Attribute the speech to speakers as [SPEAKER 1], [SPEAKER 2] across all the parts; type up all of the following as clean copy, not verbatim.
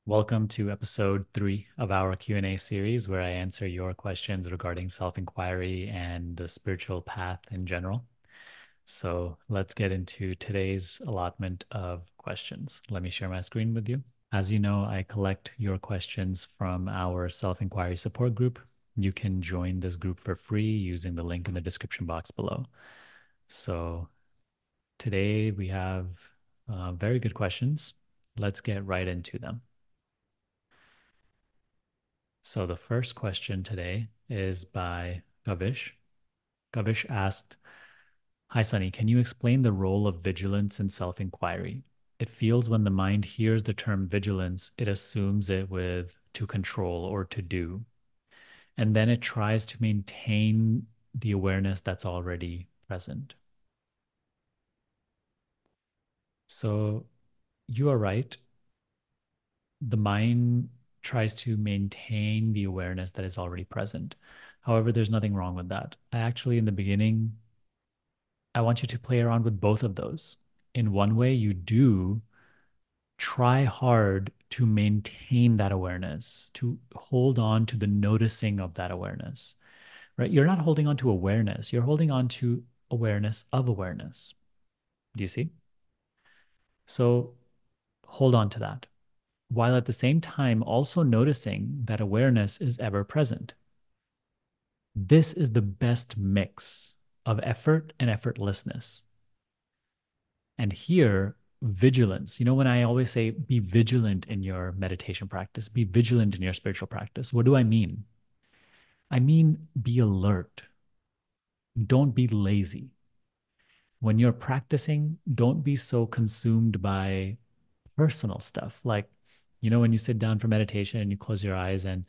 [SPEAKER 1] Welcome to episode 3 of our Q&A series where I answer your questions regarding self-inquiry and the spiritual path in general. So let's get into today's allotment of questions. Let me share my screen with you. As you know, I collect your questions from our self-inquiry support group. You can join this group for free using the link in the description box below. So today we have very good questions. Let's get right into them. So the first question today is by Kavish. Kavish asked, "Hi Sunny, can you explain the role of vigilance in self-inquiry? It feels when the mind hears the term vigilance, it assumes it with to control or to do, and then it tries to maintain the awareness that's already present." So you are right. The mind tries to maintain the awareness that is already present. However, there's nothing wrong with that. I actually, in the beginning, I want you to play around with both of those. In one way, you do try hard to maintain that awareness, to hold on to the noticing of that awareness, right? You're not holding on to awareness, you're holding on to awareness of awareness. Do you see? So hold on to that, while at the same time also noticing that awareness is ever present. This is the best mix of effort and effortlessness. And here, vigilance, when I always say be vigilant in your meditation practice, be vigilant in your spiritual practice, what do I mean? I mean, be alert. Don't be lazy. When you're practicing, don't be so consumed by personal stuff. Like, when you sit down for meditation and you close your eyes and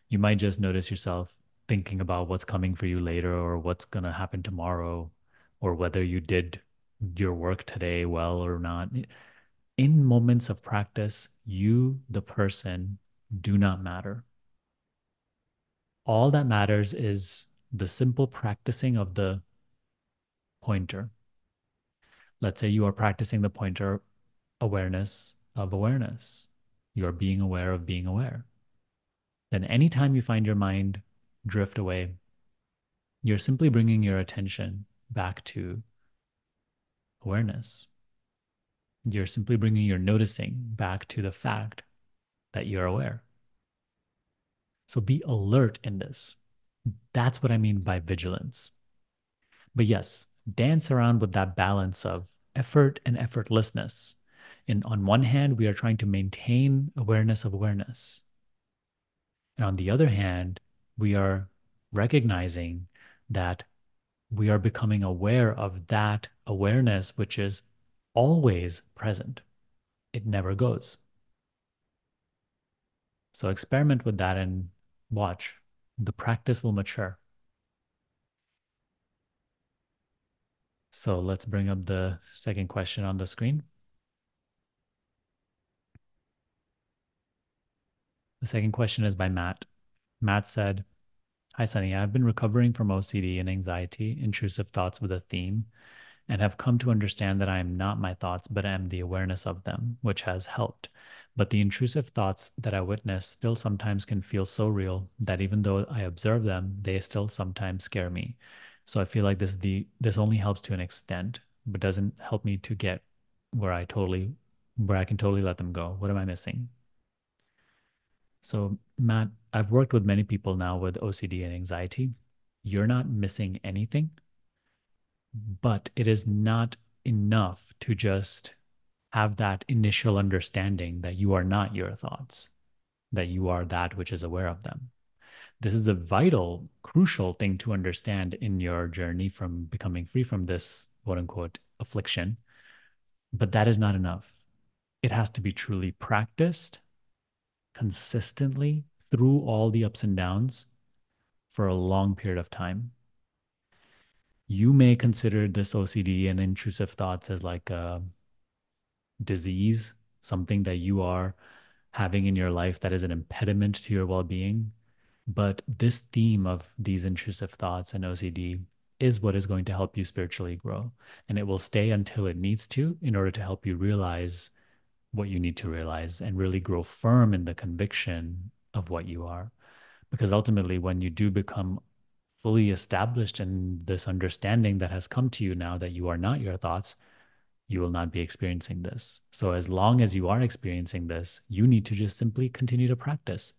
[SPEAKER 1] you might just notice yourself thinking about what's coming for you later or what's going to happen tomorrow or whether you did your work today well or not. In moments of practice, you, the person, do not matter. All that matters is the simple practicing of the pointer. Let's say you are practicing the pointer awareness of awareness. You're being aware of being aware. Then, anytime you find your mind drift away, you're simply bringing your attention back to awareness. You're simply bringing your noticing back to the fact that you're aware. So be alert in this. That's what I mean by vigilance. But yes, dance around with that balance of effort and effortlessness. And on one hand, we are trying to maintain awareness of awareness. And on the other hand, we are recognizing that we are becoming aware of that awareness, which is always present. It never goes. So experiment with that and watch. The practice will mature. So let's bring up the second question on the screen. The second question is by Matt. Matt said, "Hi, Sunny. I've been recovering from OCD and anxiety, intrusive thoughts with a theme, and have come to understand that I am not my thoughts, but am the awareness of them, which has helped. But the intrusive thoughts that I witness still sometimes can feel so real that even though I observe them, they still sometimes scare me. So I feel like this only helps to an extent, but doesn't help me to get where I can totally let them go. What am I missing?" So, Matt, I've worked with many people now with OCD and anxiety. You're not missing anything, but it is not enough to just have that initial understanding that you are not your thoughts, that you are that which is aware of them. This is a vital, crucial thing to understand in your journey from becoming free from this quote unquote affliction. But that is not enough. It has to be truly practiced consistently through all the ups and downs for a long period of time. You may consider this OCD and intrusive thoughts as like a disease, something that you are having in your life that is an impediment to your well being. But this theme of these intrusive thoughts and OCD is what is going to help you spiritually grow. And it will stay until it needs to in order to help you realize what you need to realize and really grow firm in the conviction of what you are. Because ultimately, when you do become fully established in this understanding that has come to you now that you are not your thoughts, you will not be experiencing this. So, as long as you are experiencing this, you need to just simply continue to practice.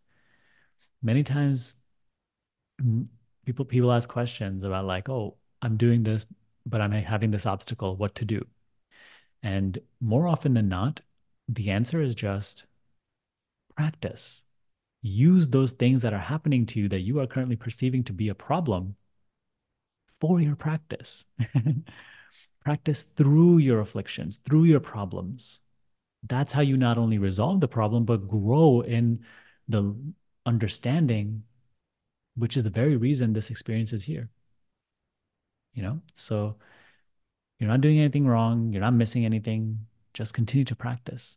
[SPEAKER 1] Many times, people ask questions about like, oh, I'm doing this, but I'm having this obstacle, what to do? And more often than not, the answer is just practice. Use those things that are happening to you that you are currently perceiving to be a problem for your practice. Practice through your afflictions, through your problems. That's how you not only resolve the problem, but grow in the understanding, which is the very reason this experience is here. So you're not doing anything wrong, you're not missing anything. Just continue to practice.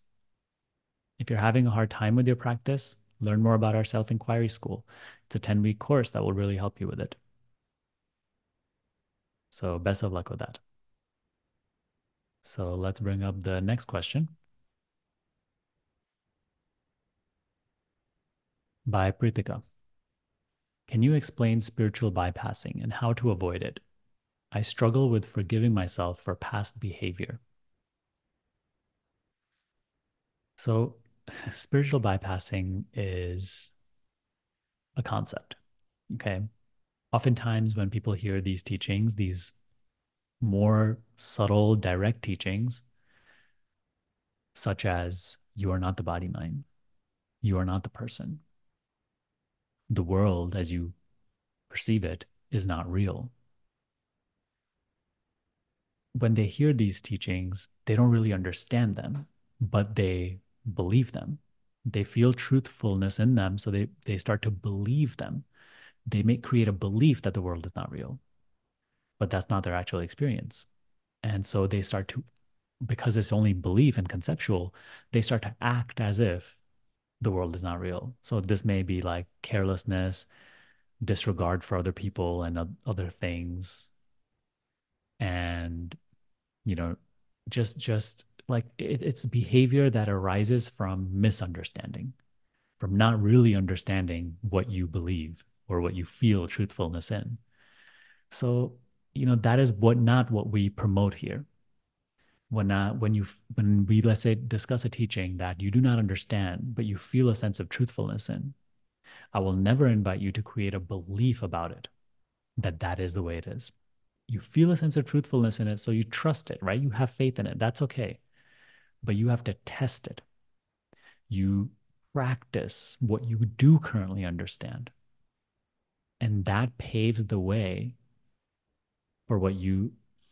[SPEAKER 1] If you're having a hard time with your practice, learn more about our self inquiry school. It's a 10-week course that will really help you with it. So, best of luck with that. So, let's bring up the next question by Preetika. Can you explain spiritual bypassing and how to avoid it? I struggle with forgiving myself for past behavior. So, spiritual bypassing is a concept. Okay. Oftentimes, when people hear these teachings, these more subtle, direct teachings, such as you are not the body mind, you are not the person, the world as you perceive it is not real. When they hear these teachings, they don't really understand them, but they believe them. They feel truthfulness in them, so they start to believe them. They may create a belief that the world is not real, but that's not their actual experience. And so they start to, because it's only belief and conceptual, they start to act as if the world is not real. So this may be like carelessness, disregard for other people and other things, and you know, just like it's behavior that arises from misunderstanding, from not really understanding what you believe or what you feel truthfulness in. So that is not what we promote here. When we, let's say, discuss a teaching that you do not understand but you feel a sense of truthfulness in, I will never invite you to create a belief about it, that is the way it is. You feel a sense of truthfulness in it, so you trust it, right? You have faith in it. That's okay. But you have to test it. You practice what you do currently understand. And that paves the way for what you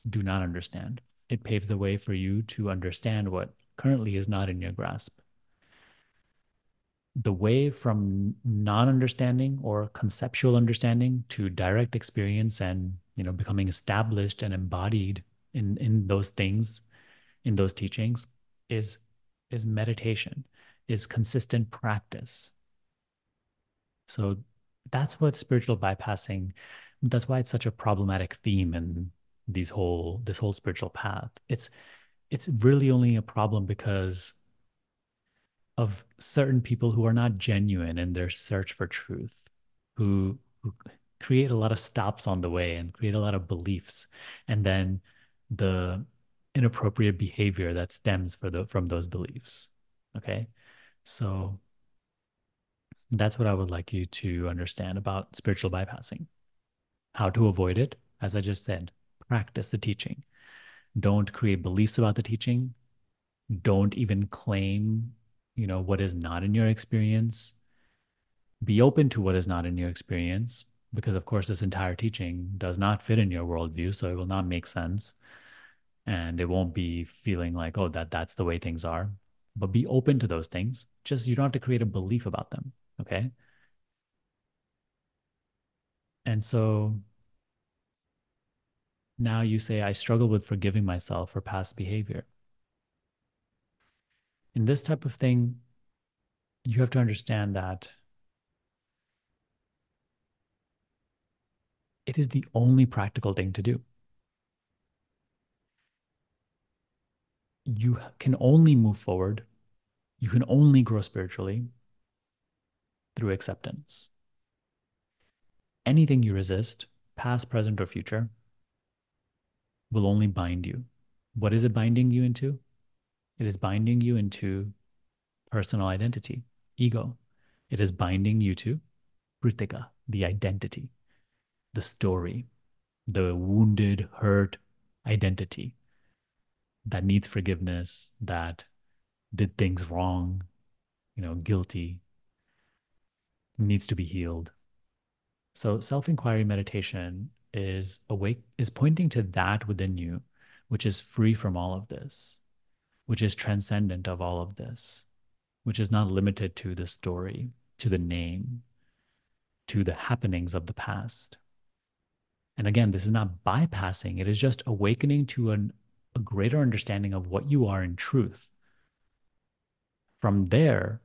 [SPEAKER 1] do not understand. It paves the way for you to understand what currently is not in your grasp. The way from non-understanding or conceptual understanding to direct experience and becoming established and embodied in those things, in those teachings, is meditation, is consistent practice. So that's what spiritual bypassing, that's why it's such a problematic theme in this whole spiritual path. It's really only a problem because of certain people who are not genuine in their search for truth, who create a lot of stops on the way and create a lot of beliefs, and then the inappropriate behavior that stems from those beliefs. Okay, so that's what I would like you to understand about spiritual bypassing. How to avoid it, as I just said, practice the teaching. Don't create beliefs about the teaching. Don't even claim, what is not in your experience. Be open to what is not in your experience, because of course this entire teaching does not fit in your worldview, so it will not make sense. And it won't be feeling like, oh, that's the way things are. But be open to those things. Just you don't have to create a belief about them. Okay. And so now you say, I struggle with forgiving myself for past behavior. In this type of thing, you have to understand that it is the only practical thing to do. You can only move forward You can only grow spiritually through acceptance. Anything you resist, past, present, or future, will only bind you. What is it binding you into? It is binding you into personal identity, ego. It is binding you to Preetika, the identity, the story, the wounded, hurt identity that needs forgiveness, that did things wrong, guilty, needs to be healed. So self-inquiry meditation is pointing to that within you, which is free from all of this, which is transcendent of all of this, which is not limited to the story, to the name, to the happenings of the past. And again, this is not bypassing, it is just awakening to a greater understanding of what you are in truth. From there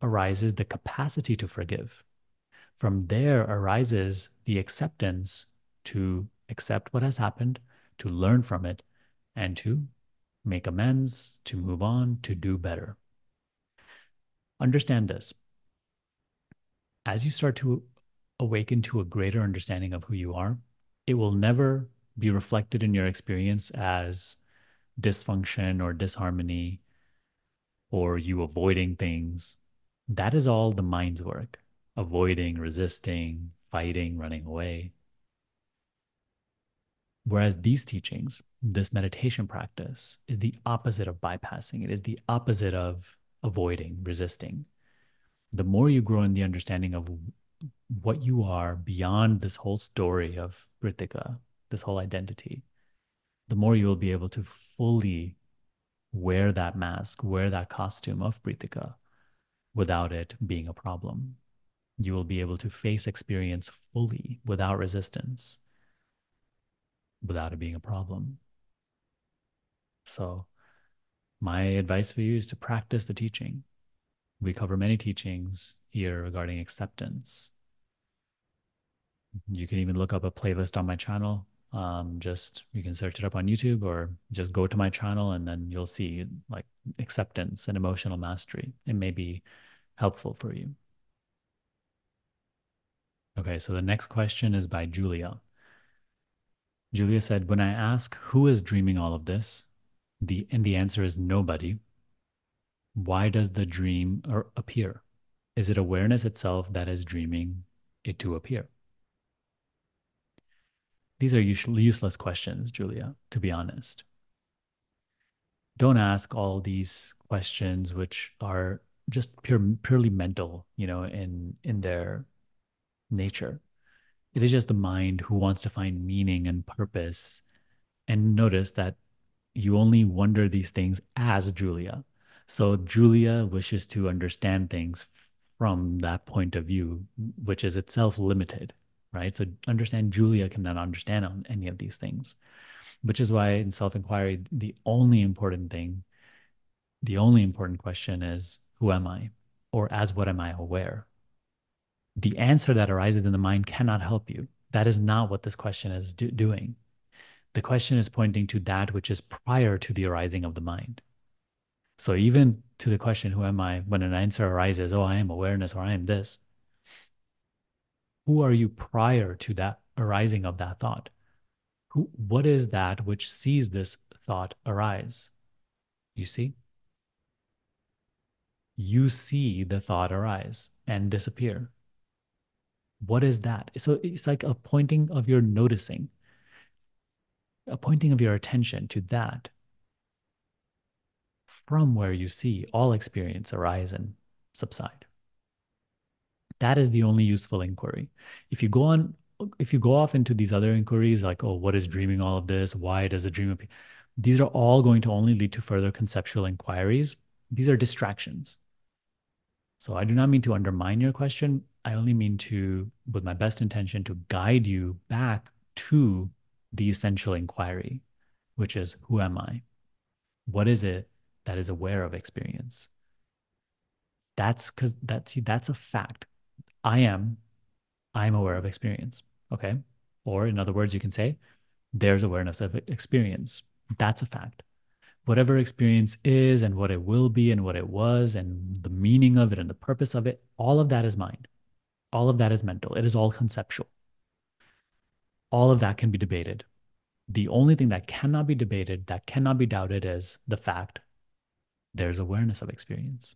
[SPEAKER 1] arises the capacity to forgive. From there arises the acceptance to accept what has happened, to learn from it, and to make amends, to move on, to do better. Understand this. As you start to awaken to a greater understanding of who you are, it will never be reflected in your experience as dysfunction or disharmony or you avoiding things. That is all the mind's work. Avoiding, resisting, fighting, running away. Whereas these teachings, this meditation practice, is the opposite of bypassing. It is the opposite of avoiding, resisting. The more you grow in the understanding of what you are beyond this whole story of Ritika, this whole identity, the more you will be able to fully wear that mask, wear that costume of Pritika without it being a problem. You will be able to face experience fully without resistance, without it being a problem. So, my advice for you is to practice the teaching. We cover many teachings here regarding acceptance. You can even look up a playlist on my channel. Just you can search it up on YouTube or just go to my channel and then you'll see like acceptance and emotional mastery. It may be helpful for you. Okay, so the next question is by Julia. Julia said, when I ask who is dreaming all of this, the answer is nobody. Why does the dream appear? Is it awareness itself that is dreaming it to appear? These are useless questions, Julia, to be honest. Don't ask all these questions which are just purely mental, in their nature. It is just the mind who wants to find meaning and purpose. And notice that you only wonder these things as Julia. So Julia wishes to understand things from that point of view, which is itself limited, right? So understand Julia cannot understand on any of these things, which is why in self-inquiry, the only important question is, who am I? Or as what am I aware? The answer that arises in the mind cannot help you. That is not what this question is doing. The question is pointing to that which is prior to the arising of the mind. So even to the question, who am I, when an answer arises, oh, I am awareness or I am this, who are you prior to that arising of that thought? What is that which sees this thought arise? You see? You see the thought arise and disappear. What is that? So it's like a pointing of your noticing, a pointing of your attention to that from where you see all experience arise and subside. That is the only useful inquiry. If you go on, if you go off into these other inquiries, like, oh, what is dreaming all of this? Why does a dream appear? These are all going to only lead to further conceptual inquiries. These are distractions. So I do not mean to undermine your question. I only mean to, with my best intention, to guide you back to the essential inquiry, which is, who am I? What is it that is aware of experience? That's a fact. I am aware of experience. Okay. Or in other words, you can say, there's awareness of experience. That's a fact. Whatever experience is and what it will be and what it was and the meaning of it and the purpose of it, all of that is mind. All of that is mental. It is all conceptual. All of that can be debated. The only thing that cannot be debated, that cannot be doubted, is the fact there's awareness of experience.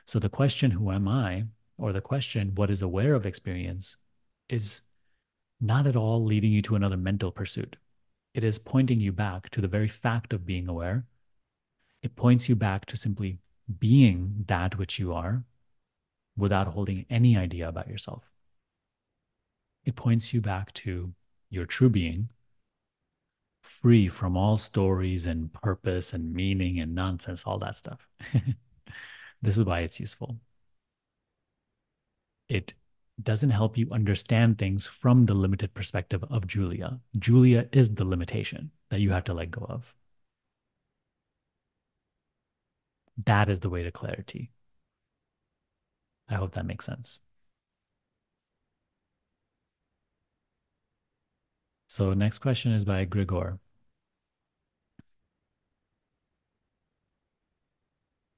[SPEAKER 1] So the question, who am I? Or the question, what is aware of experience, is not at all leading you to another mental pursuit. It is pointing you back to the very fact of being aware. It points you back to simply being that which you are without holding any idea about yourself. It points you back to your true being, free from all stories and purpose and meaning and nonsense, all that stuff. This is why it's useful. It doesn't help you understand things from the limited perspective of Julia. Julia is the limitation that you have to let go of. That is the way to clarity. I hope that makes sense. So next question is by Grigor.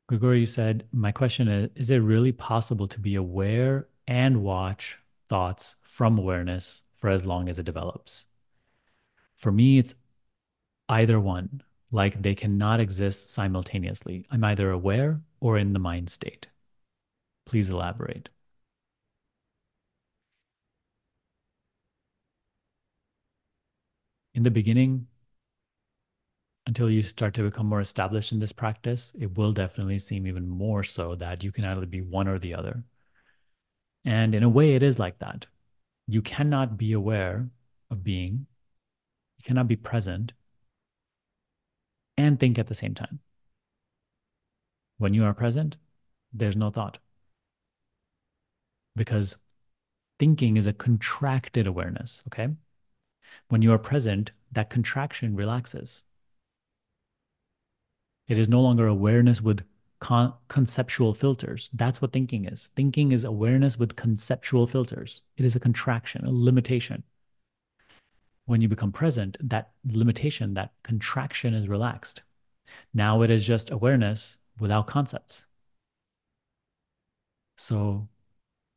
[SPEAKER 1] Grigor, you said, my question is it really possible to be aware and watch thoughts from awareness for as long as it develops? For me, it's either one. Like they cannot exist simultaneously. I'm either aware or in the mind state. Please elaborate. In the beginning, until you start to become more established in this practice, it will definitely seem even more so that you can either be one or the other. And in a way, it is like that. You cannot be aware of being, you cannot be present and think at the same time. When you are present, there's no thought because thinking is a contracted awareness. Okay. When you are present, that contraction relaxes. It is no longer awareness with conceptual filters. That's what thinking is. Thinking is awareness with conceptual filters. It is a contraction, a limitation. When you become present, that limitation, that contraction is relaxed. Now it is just awareness without concepts. So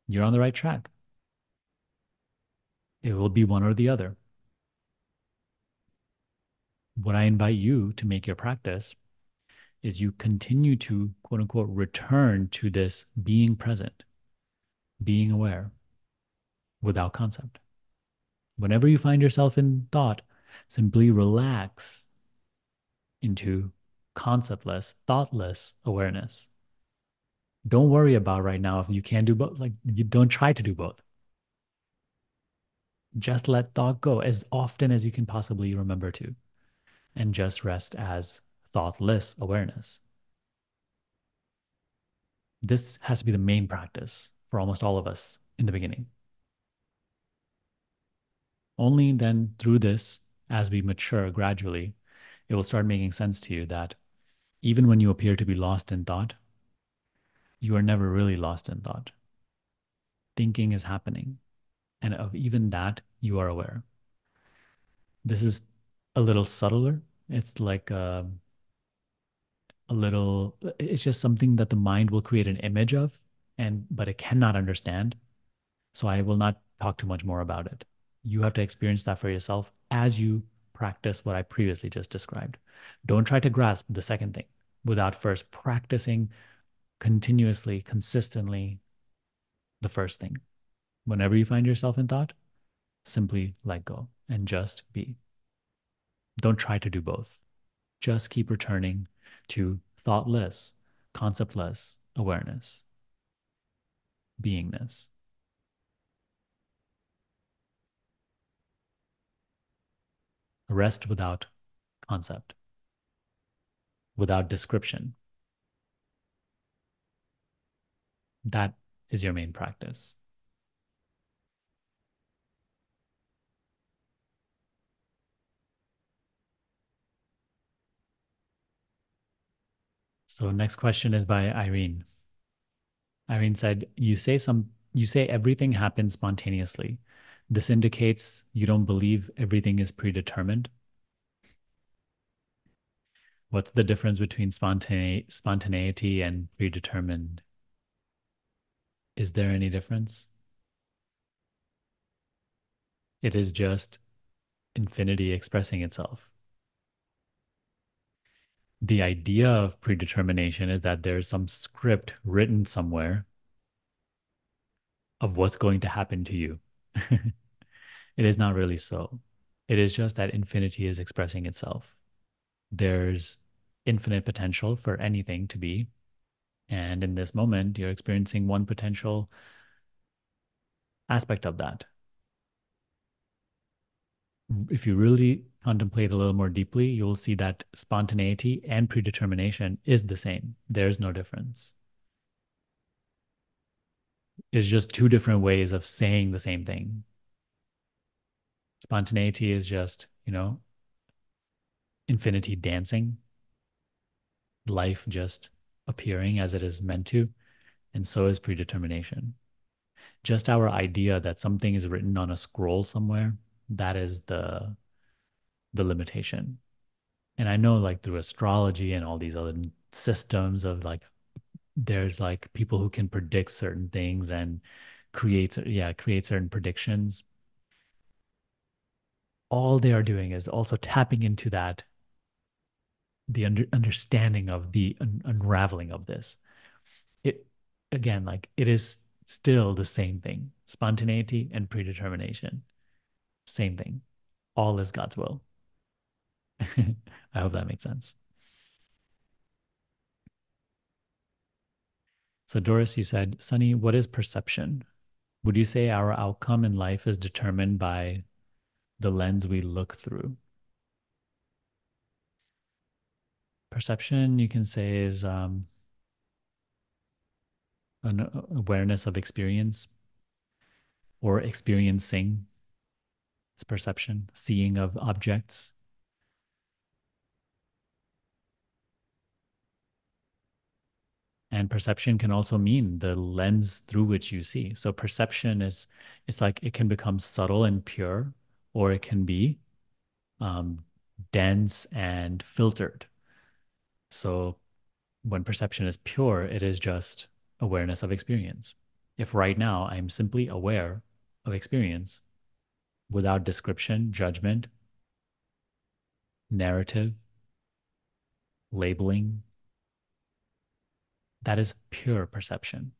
[SPEAKER 1] you're on the right track. It will be one or the other. What I invite you to make your practice is you continue to, quote unquote, return to this being present, being aware without concept. Whenever you find yourself in thought, simply relax into conceptless, thoughtless awareness. Don't worry about right now if you can't do both. Like, you don't try to do both. Just let thought go as often as you can possibly remember to, and just rest as thoughtless awareness. This has to be the main practice for almost all of us in the beginning. Only then, through this, as we mature gradually, it will start making sense to you that even when you appear to be lost in thought, you are never really lost in thought. Thinking is happening, and of even that, you are aware. This is a little subtler. It's like a little, it's just something that the mind will create an image of, and but it cannot understand. So I will not talk too much more about it. You have to experience that for yourself as you practice what I previously just described. Don't try to grasp the second thing without first practicing continuously, consistently the first thing. Whenever you find yourself in thought, simply let go and just be. Don't try to do both. Just keep returning to thoughtless, conceptless awareness, beingness. Rest without concept, without description. That is your main practice. So next question is by Irene. Irene said, you say everything happens spontaneously. This indicates you don't believe everything is predetermined. What's the difference between spontaneity and predetermined? Is there any difference? It is just infinity expressing itself. The idea of predetermination is that there's some script written somewhere of what's going to happen to you. It is not really so. It is just that infinity is expressing itself. There's infinite potential for anything to be. And in this moment, you're experiencing one potential aspect of that. If you really contemplate a little more deeply, you'll see that spontaneity and predetermination is the same. There's no difference. It's just two different ways of saying the same thing. Spontaneity is just, infinity dancing, life just appearing as it is meant to. And so is predetermination. Just our idea that something is written on a scroll somewhere, that is the limitation. And I know like through astrology and all these other systems of like there's like people who can predict certain things and create certain predictions. All they are doing is also tapping into that the understanding of the unraveling of this. It again, like it is still the same thing. Spontaneity and predetermination, same thing. All is God's will. I hope that makes sense. So, Doris, you said, Sunny, what is perception? Would you say our outcome in life is determined by the lens we look through? Perception, you can say, is an awareness of experience or experiencing. It's perception, seeing of objects. And perception can also mean the lens through which you see. So perception is, it's like it can become subtle and pure, or it can be um, dense and filtered. So when perception is pure, it is just awareness of experience. If right now I'm simply aware of experience without description, judgment, narrative, labeling, that is pure perception.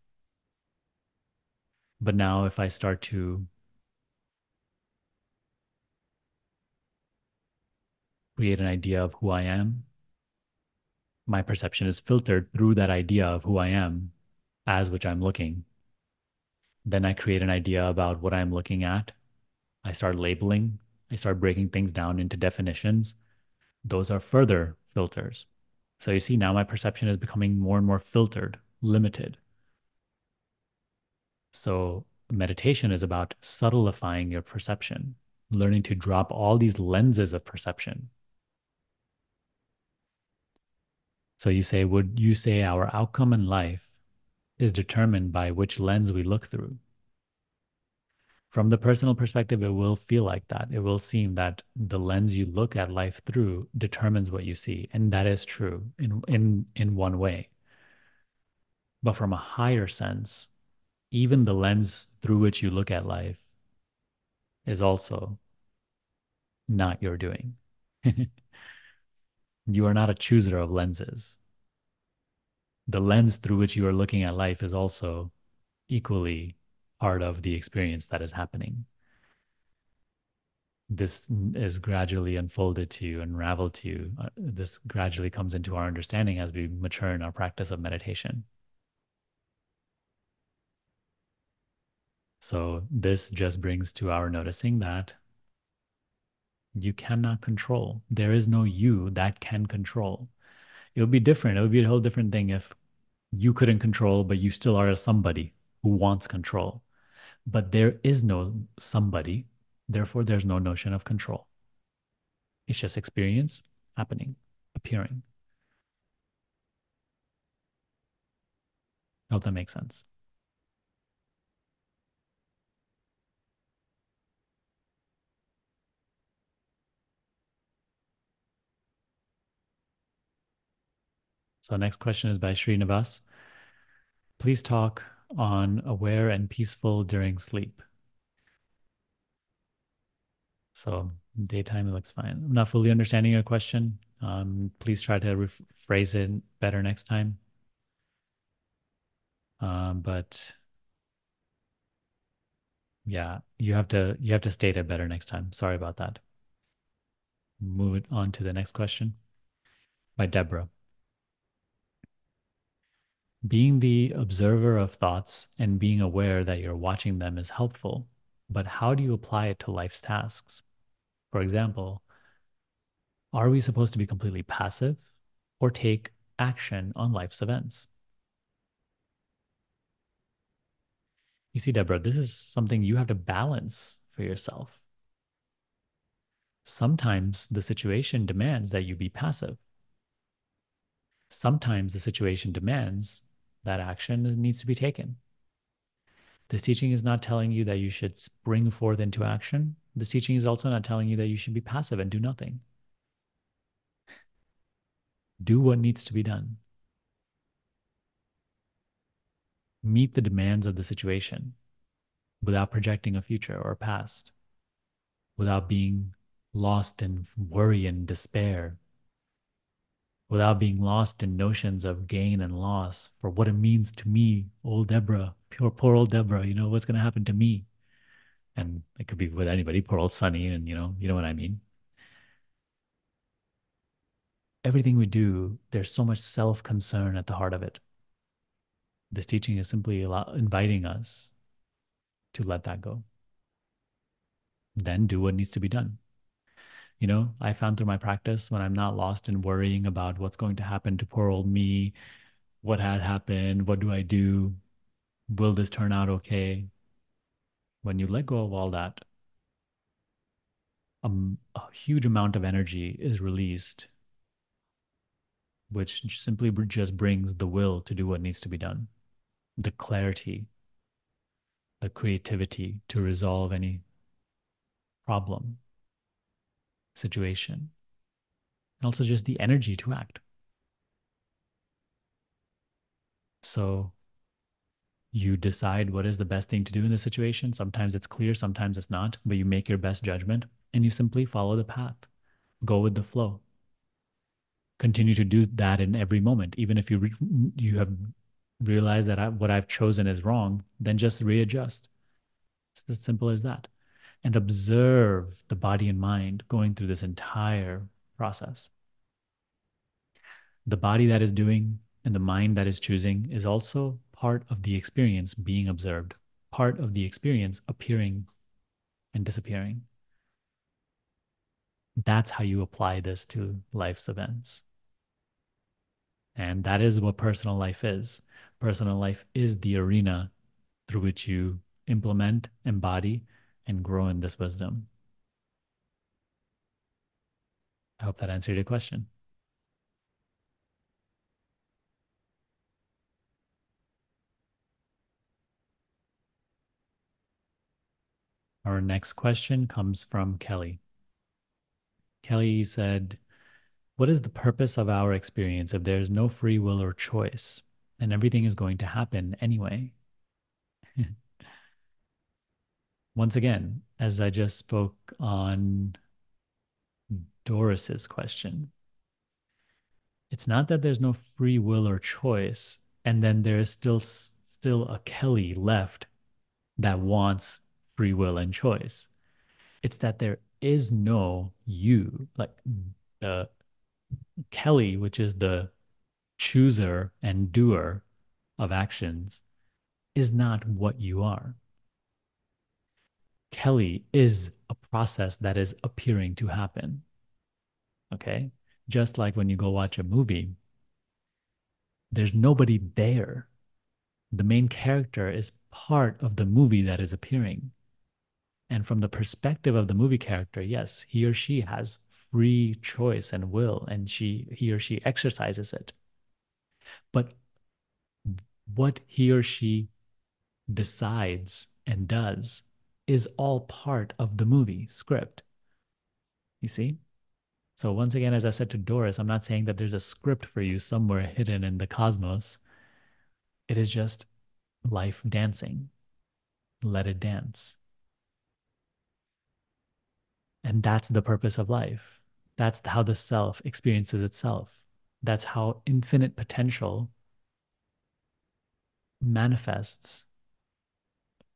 [SPEAKER 1] But now if I start to create an idea of who I am, my perception is filtered through that idea of who I am as which I'm looking. Then I create an idea about what I'm looking at. I start labeling, I start breaking things down into definitions. Those are further filters. So you see, now my perception is becoming more and more filtered, limited. So meditation is about subtlifying your perception, learning to drop all these lenses of perception. So you say, would you say our outcome in life is determined by which lens we look through? From the personal perspective, it will feel like that. It will seem that the lens you look at life through determines what you see. And that is true in one way. But from a higher sense, even the lens through which you look at life is also not your doing. You are not a chooser of lenses. The lens through which you are looking at life is also equally part of the experience that is happening. This is gradually unfolded to you, unraveled to you. This gradually comes into our understanding as we mature in our practice of meditation. So, this just brings to our noticing that you cannot control. There is no you that can control. It would be different. It would be a whole different thing if you couldn't control, but you still are somebody who wants control. But there is no somebody. Therefore, there's no notion of control. It's just experience happening, appearing. I hope that makes sense. So next question is by Srinivas. Please talk on aware and peaceful during sleep. So daytime, it looks fine. I'm not fully understanding your question. Please try to phrase it better next time. But yeah, you have to state it better next time. Sorry about that. Move it on to the next question by Deborah. Being the observer of thoughts and being aware that you're watching them is helpful, but how do you apply it to life's tasks? For example, are we supposed to be completely passive or take action on life's events? You see, Deborah, this is something you have to balance for yourself. Sometimes the situation demands that you be passive. Sometimes the situation demands that action needs to be taken. This teaching is not telling you that you should spring forth into action. This teaching is also not telling you that you should be passive and do nothing. Do what needs to be done. Meet the demands of the situation without projecting a future or a past, without being lost in worry and despair, without being lost in notions of gain and loss for what it means to me, old Deborah, poor old Deborah, what's going to happen to me? And it could be with anybody, poor old Sonny, and you know what I mean. Everything we do, there's so much self-concern at the heart of it. This teaching is simply inviting us to let that go. Then do what needs to be done. I found through my practice when I'm not lost in worrying about what's going to happen to poor old me, what had happened, what do I do, will this turn out okay? When you let go of all that, a huge amount of energy is released, which simply just brings the will to do what needs to be done, the clarity, the creativity to resolve any problem, situation, and also just the energy to act. So you decide what is the best thing to do in the situation. Sometimes it's clear, sometimes it's not, but you make your best judgment and you simply follow the path, go with the flow. Continue to do that in every moment, even if you have realized that what I've chosen is wrong, then just readjust. It's as simple as that. And observe the body and mind going through this entire process. The body that is doing and the mind that is choosing is also part of the experience being observed, part of the experience appearing and disappearing. That's how you apply this to life's events. And that is what personal life is. Personal life is the arena through which you implement, embody, and grow in this wisdom. I hope that answered your question. Our next question comes from Kelli. Kelli said, what is the purpose of our experience if there is no free will or choice and everything is going to happen anyway? Once again, as I just spoke on Doris's question, it's not that there's no free will or choice and then there is still a Kelli left that wants free will and choice. It's that there is no you, like the Kelli, which is the chooser and doer of actions, is not what you are. Kelli is a process that is appearing to happen. Okay. Just like when you go watch a movie, there's nobody there. The main character is part of the movie that is appearing. And from the perspective of the movie character, yes, he or she has free choice and will, and he or she exercises it. But what he or she decides and does is all part of the movie script. You see? So once again, as I said to Doris, I'm not saying that there's a script for you somewhere hidden in the cosmos. It is just life dancing. Let it dance. And that's the purpose of life. That's how the self experiences itself. That's how infinite potential manifests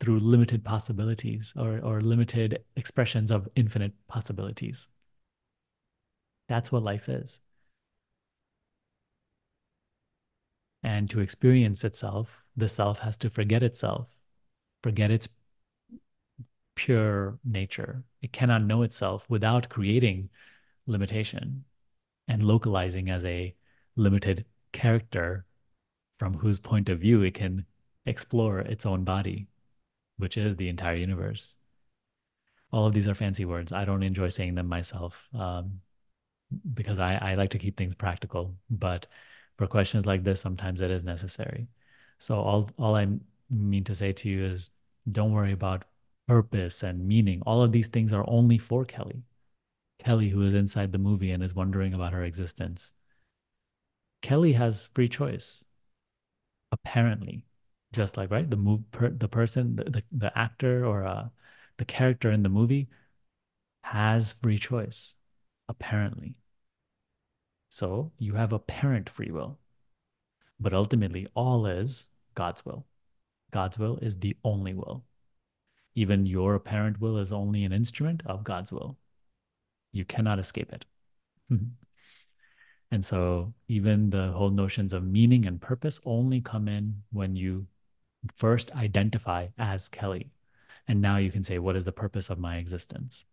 [SPEAKER 1] through limited possibilities or limited expressions of infinite possibilities. That's what life is. And to experience itself, the self has to forget itself, forget its pure nature. It cannot know itself without creating limitation and localizing as a limited character from whose point of view it can explore its own body, which is the entire universe. All of these are fancy words. I don't enjoy saying them myself, because I like to keep things practical. But for questions like this, sometimes it is necessary. So all I mean to say to you is don't worry about purpose and meaning. All of these things are only for Kelli. Kelli, who is inside the movie and is wondering about her existence. Kelli has free choice, apparently. Just like, right, the person, the actor or the character in the movie has free choice, apparently. So you have apparent free will, but ultimately all is God's will. God's will is the only will. Even your apparent will is only an instrument of God's will. You cannot escape it. And so even the whole notions of meaning and purpose only come in when you first identify as Kelli. And now you can say, what is the purpose of my existence?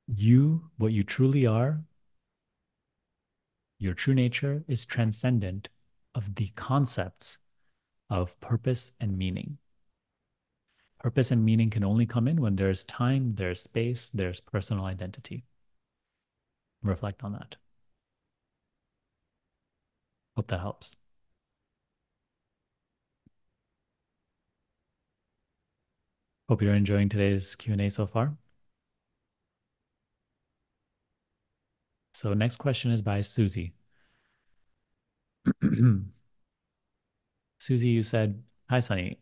[SPEAKER 1] You, what you truly are, your true nature is transcendent of the concepts of purpose and meaning. Purpose and meaning can only come in when there's time, there's space, there's personal identity. Reflect on that. Hope that helps. Hope you're enjoying today's Q&A so far. So next question is by Susie. Susie, you said, "Hi, Sunny.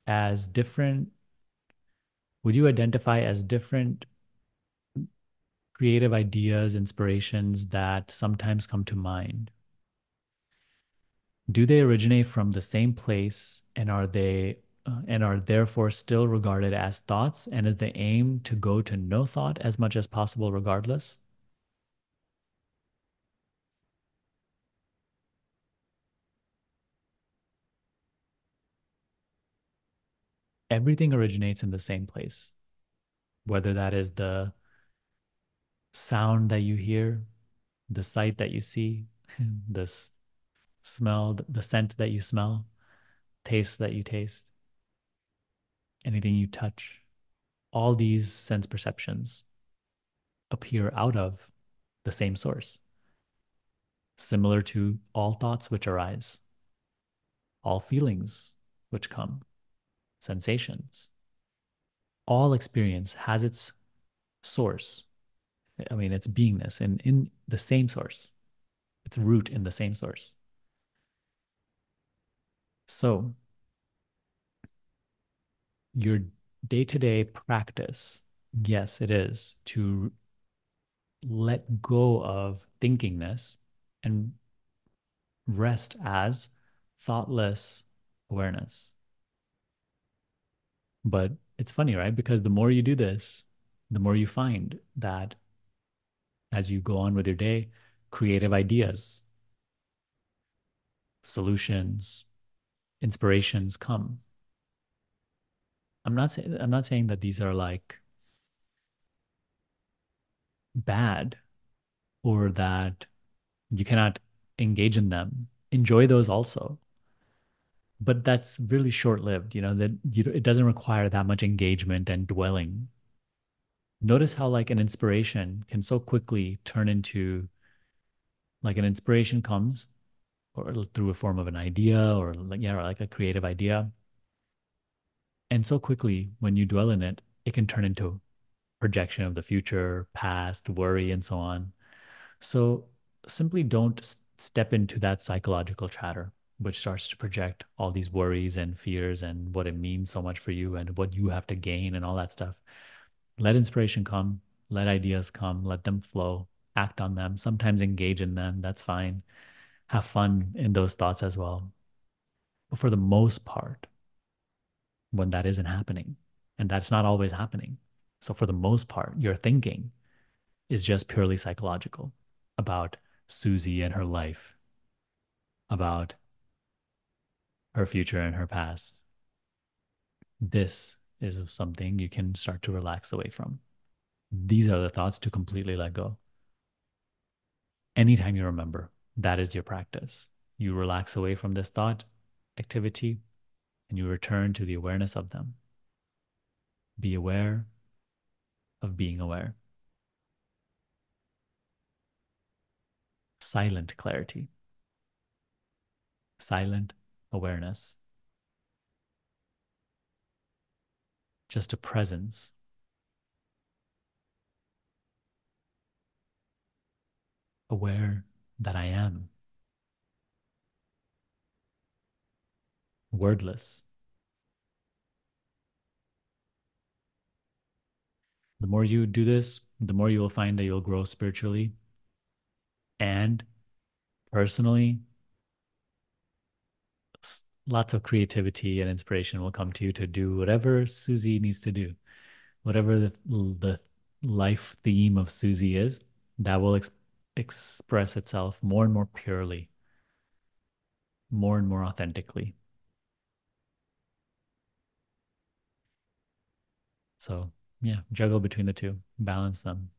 [SPEAKER 1] As different, would you identify as different creative ideas, inspirations that sometimes come to mind? Do they originate from the same place and are therefore still regarded as thoughts? And is the aim to go to no thought as much as possible, regardless?" Everything originates in the same place, whether that is the sound that you hear, the sight that you see, the smell, the scent that you smell, taste that you taste, anything you touch. All these sense perceptions appear out of the same source, similar to all thoughts which arise, all feelings which come, sensations. All experience has its source. I mean, its beingness in the same source, its root in the same source. So your day-to-day practice, yes, it is to let go of thinkingness and rest as thoughtless awareness. But it's funny, right? Because the more you do this, the more you find that as you go on with your day, creative ideas, solutions, inspirations come. I'm not saying that these are like bad or that you cannot engage in them. Enjoy those also. But that's really short-lived, that it doesn't require that much engagement and dwelling. Notice how like an inspiration can so quickly turn into like an inspiration comes or through a form of an idea or like a creative idea. And so quickly when you dwell in it, it can turn into projection of the future, past, worry, and so on. So simply don't step into that psychological chatter, which starts to project all these worries and fears and what it means so much for you and what you have to gain and all that stuff. Let inspiration come, let ideas come, let them flow, act on them, sometimes engage in them. That's fine. Have fun in those thoughts as well. But for the most part, when that isn't happening, and that's not always happening. So for the most part, your thinking is just purely psychological about Susie and her life, about her future and her past. This is something you can start to relax away from. These are the thoughts to completely let go. Anytime you remember, that is your practice. You relax away from this thought activity and you return to the awareness of them. Be aware of being aware. Silent clarity, silent awareness, just a presence, aware that I am, wordless. The more you do this, the more you will find that you'll grow spiritually and personally. Lots of creativity and inspiration will come to you to do whatever Susie needs to do, whatever the life theme of Susie is, that will express itself more and more purely, more and more authentically. So yeah, juggle between the two, balance them.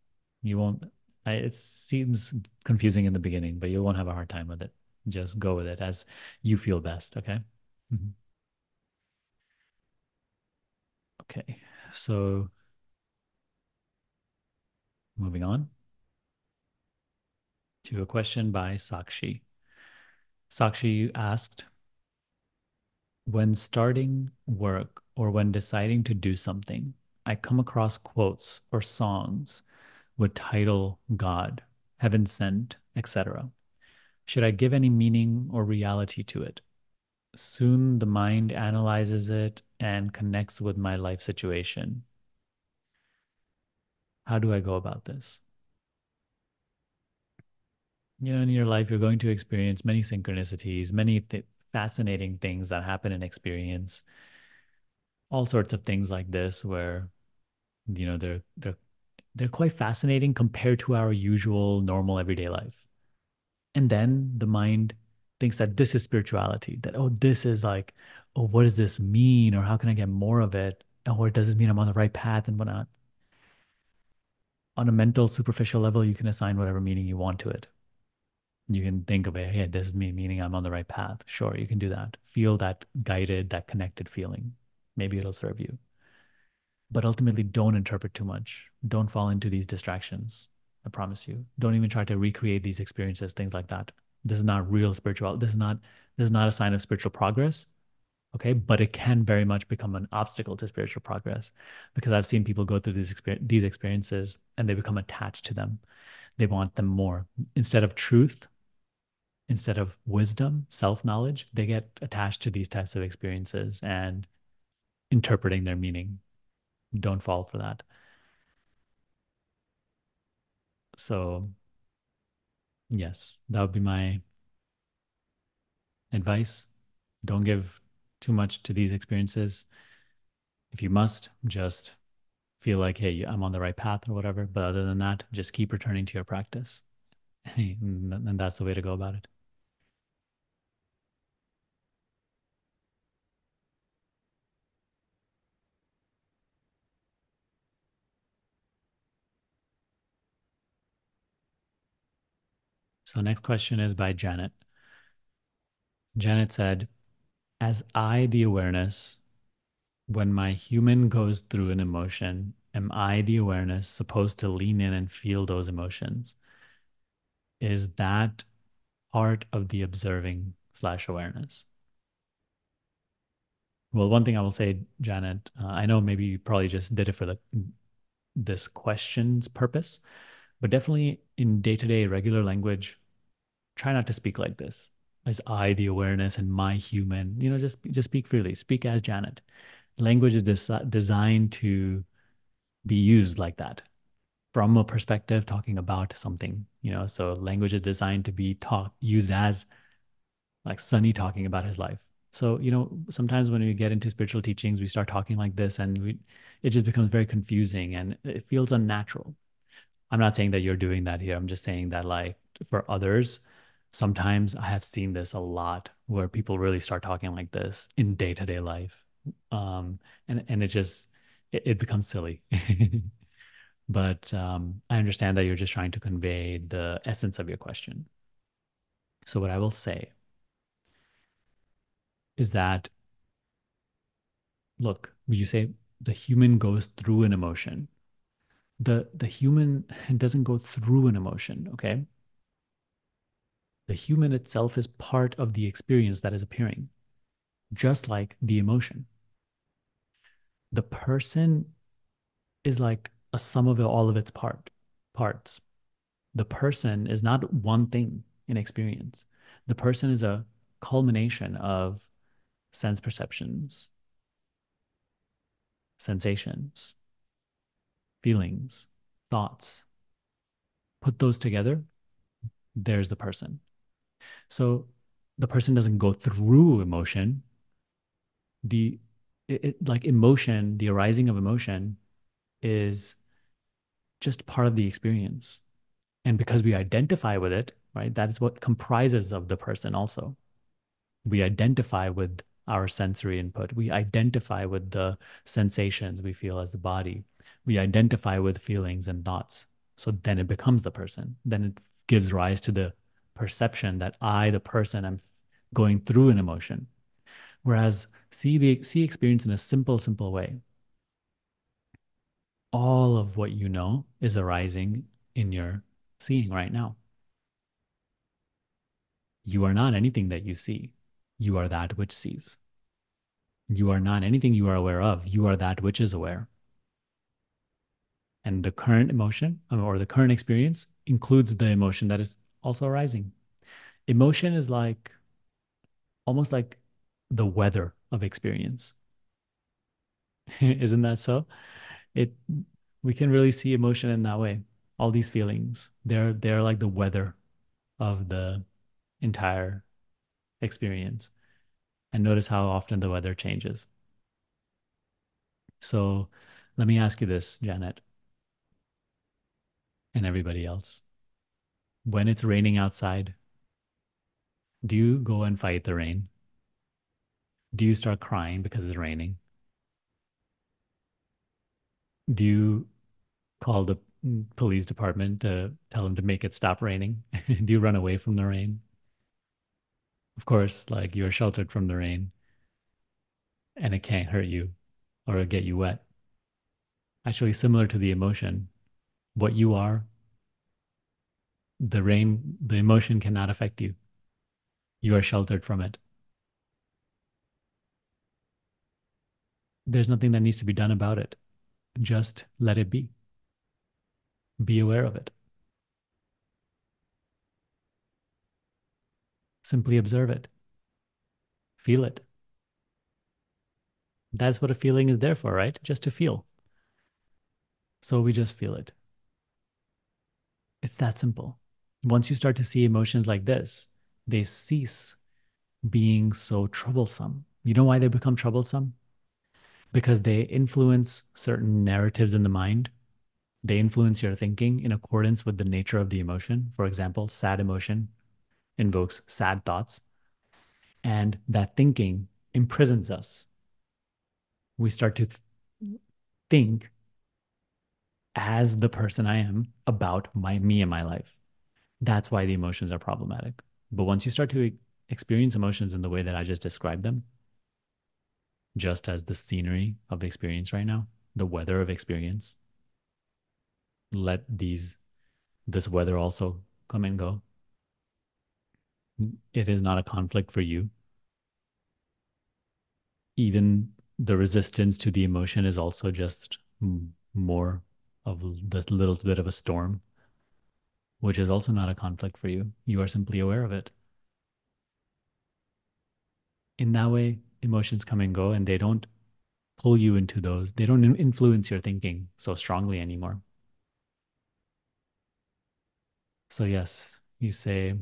[SPEAKER 1] You won't. It seems confusing in the beginning, but you won't have a hard time with it. Just go with it as you feel best. Okay. Mhm. Okay. So moving on to a question by Sakshi. Sakshi asked, when starting work or when deciding to do something, I come across quotes or songs with title God, heaven sent, etc. Should I give any meaning or reality to it? Soon the mind analyzes it and connects with my life situation. How do I go about this? In your life, you're going to experience many synchronicities, many fascinating things that happen in experience, all sorts of things like this where they're quite fascinating compared to our usual normal everyday life. And then the mind thinks that this is spirituality, that, oh, this is like, oh, what does this mean? Or how can I get more of it? Or does this mean I'm on the right path and whatnot? On a mental, superficial level, you can assign whatever meaning you want to it. You can think of it, hey, this is me, meaning I'm on the right path. Sure, you can do that. Feel that guided, that connected feeling. Maybe it'll serve you. But ultimately, don't interpret too much. Don't fall into these distractions. I promise you. Don't even try to recreate these experiences, things like that. This is not real spiritual. This is not a sign of spiritual progress. Okay, but it can very much become an obstacle to spiritual progress because I've seen people go through these experiences and they become attached to them. They want them more. Instead of truth, instead of wisdom, self-knowledge, they get attached to these types of experiences and interpreting their meaning. Don't fall for that. So yes, that would be my advice. Don't give too much to these experiences. If you must, just feel like, hey, I'm on the right path or whatever. But other than that, just keep returning to your practice. And that's the way to go about it. So, next question is by Janet. Janet said, as I, the awareness, when my human goes through an emotion, am I, the awareness, supposed to lean in and feel those emotions? Is that part of the observing slash awareness? Well, one thing I will say, Janet, I know maybe you probably just did it for the this question's purpose, but definitely in day-to-day regular language, try not to speak like this. As I, the awareness, and my human, just speak freely. Speak as Janet. Language is designed to be used like that from a perspective talking about something, so language is designed to be taught used as like Sunny talking about his life. So, sometimes when we get into spiritual teachings, we start talking like this and it just becomes very confusing and it feels unnatural. I'm not saying that you're doing that here. I'm just saying that, like, for others, sometimes I have seen this a lot where people really start talking like this in day-to-day life. And it becomes silly. But I understand that you're just trying to convey the essence of your question. So what I will say is that, look, when you say the human goes through an emotion, the human doesn't go through an emotion, okay? The human itself is part of the experience that is appearing, just like the emotion. The person is like a sum of all of its parts. The person is not one thing in experience. The person is a culmination of sense perceptions, sensations, feelings, thoughts. Put those together, there's the person. So the person doesn't go through emotion. The like emotion, the arising of emotion is just part of the experience. And because we identify with it, right, that is what comprises of the person also. We identify with our sensory input. We identify with the sensations we feel as the body. We identify with feelings and thoughts. So then it becomes the person. Then it gives rise to the perception that I, the person, am going through an emotion. Whereas see experience in a simple way. All of what you know is arising in your seeing right now. You are not anything that you see. You are that which sees. You are not anything you are aware of. You are that which is aware. And the current emotion or the current experience includes the emotion that is also arising. Emotion is like almost like the weather of experience. Isn't that so? It We can really see emotion in that way. All these feelings, they're like the weather of the entire experience. And notice how often the weather changes. So let me ask you this, Janet, and everybody else. When it's raining outside, do you go and fight the rain? Do you start crying because it's raining? Do you call the police department to tell them to make it stop raining? Do you run away from the rain? Of course, like, you're sheltered from the rain and it can't hurt you or get you wet. Actually, similar to the emotion, what you are, the emotion cannot affect you. You are sheltered from it. There's nothing that needs to be done about it. Just let it be. Be aware of it. Simply observe it. Feel it. That's what a feeling is there for, right? Just to feel. So we just feel it. It's that simple. Once you start to see emotions like this, they cease being so troublesome. You know why they become troublesome? Because they influence certain narratives in the mind. They influence your thinking in accordance with the nature of the emotion. For example, sad emotion invokes sad thoughts, and that thinking imprisons us. We start to think as the person I am about me and my life. That's why the emotions are problematic. But once you start to experience emotions in the way that I just described them, just as the scenery of experience right now, the weather of experience, let this weather also come and go. It is not a conflict for you. Even the resistance to the emotion is also just more of the little bit of a storm, which is also not a conflict for you. You are simply aware of it. In that way, emotions come and go, and they don't pull you into those. They don't influence your thinking so strongly anymore. So, yes, you say,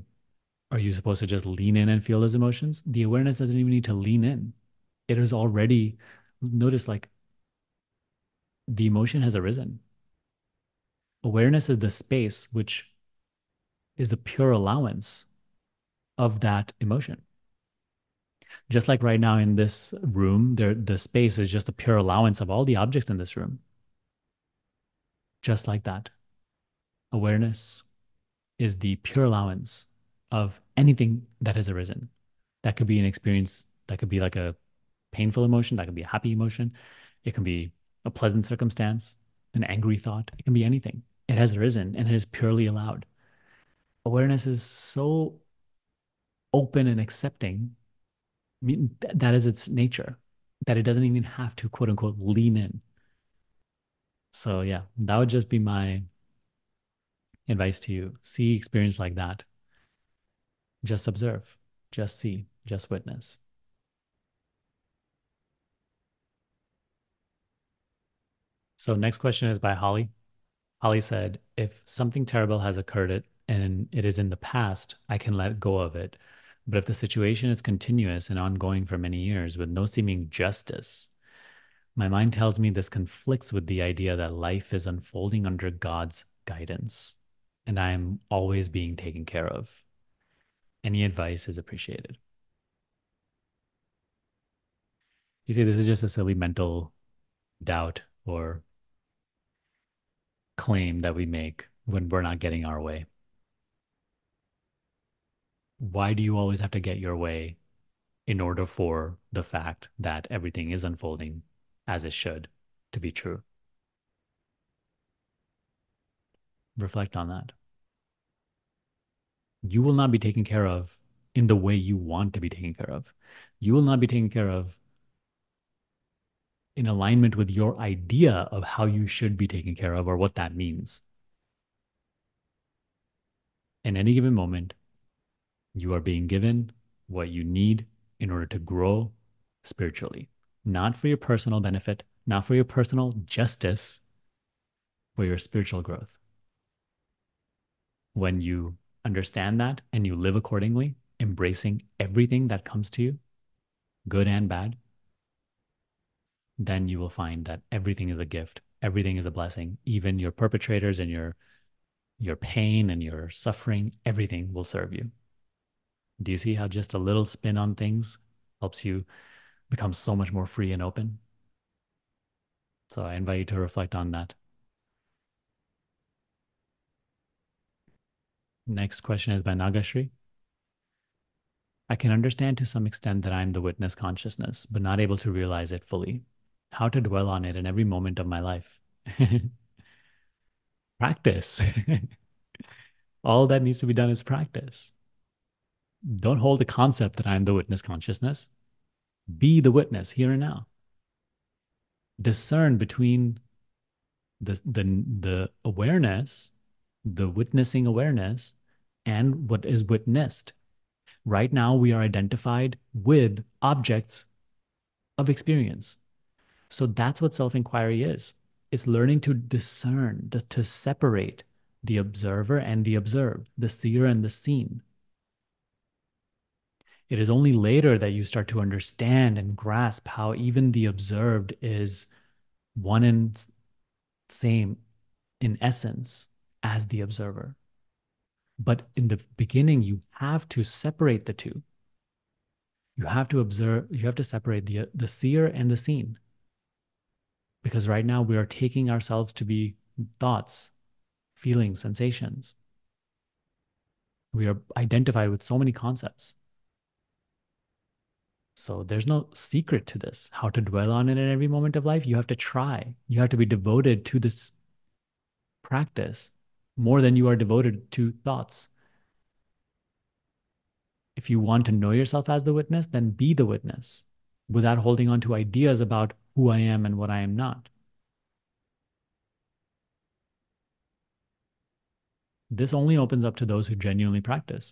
[SPEAKER 1] are you supposed to just lean in and feel those emotions? The awareness doesn't even need to lean in. It is already, notice like the emotion has arisen. Awareness is the space which is the pure allowance of that emotion. Just like right now in this room, the space is just a pure allowance of all the objects in this room. Just like that. Awareness is the pure allowance of anything that has arisen. That could be an experience, that could be like a painful emotion, that could be a happy emotion, it can be a pleasant circumstance, an angry thought, it can be anything. It has arisen and it is purely allowed. Awareness is so open and accepting, that is its nature, that it doesn't even have to quote unquote lean in. So, yeah, that would just be my advice to you. See experience like that. Just observe, just see, just witness. So, next question is by Holly. Holly said, if something terrible has occurred and it is in the past, I can let go of it. But if the situation is continuous and ongoing for many years with no seeming justice, my mind tells me this conflicts with the idea that life is unfolding under God's guidance and I am always being taken care of. Any advice is appreciated. You see, this is just a silly mental doubt or claim that we make when we're not getting our way. Why do you always have to get your way in order for the fact that everything is unfolding as it should to be true? Reflect on that. You will not be taken care of in the way you want to be taken care of. You will not be taken care of in alignment with your idea of how you should be taken care of or what that means. In any given moment, you are being given what you need in order to grow spiritually, not for your personal benefit, not for your personal justice, for your spiritual growth. When you understand that and you live accordingly, embracing everything that comes to you, good and bad, then you will find that everything is a gift. Everything is a blessing. Even your perpetrators and your pain and your suffering, everything will serve you. Do you see how just a little spin on things helps you become so much more free and open? So I invite you to reflect on that. Next question is by Nagashree. I can understand to some extent that I'm the witness consciousness, but not able to realize it fully. How to dwell on it in every moment of my life. Practice. All that needs to be done is practice. Don't hold the concept that I'm the witness consciousness. Be the witness here and now. Discern between the awareness, the witnessing awareness, and what is witnessed. Right now, we are identified with objects of experience. So that's what self inquiry is. It's learning to discern, to separate the observer and the observed, the seer and the seen. It is only later that you start to understand and grasp how even the observed is one and same in essence as the observer. But in the beginning, you have to separate the two. You have to observe, you have to separate the seer and the seen. Because right now we are taking ourselves to be thoughts, feelings, sensations. We are identified with so many concepts. So there's no secret to this. How to dwell on it in every moment of life. You have to try. You have to be devoted to this practice more than you are devoted to thoughts. If you want to know yourself as the witness, then be the witness. without holding on to ideas about who I am and what I am not. This only opens up to those who genuinely practice.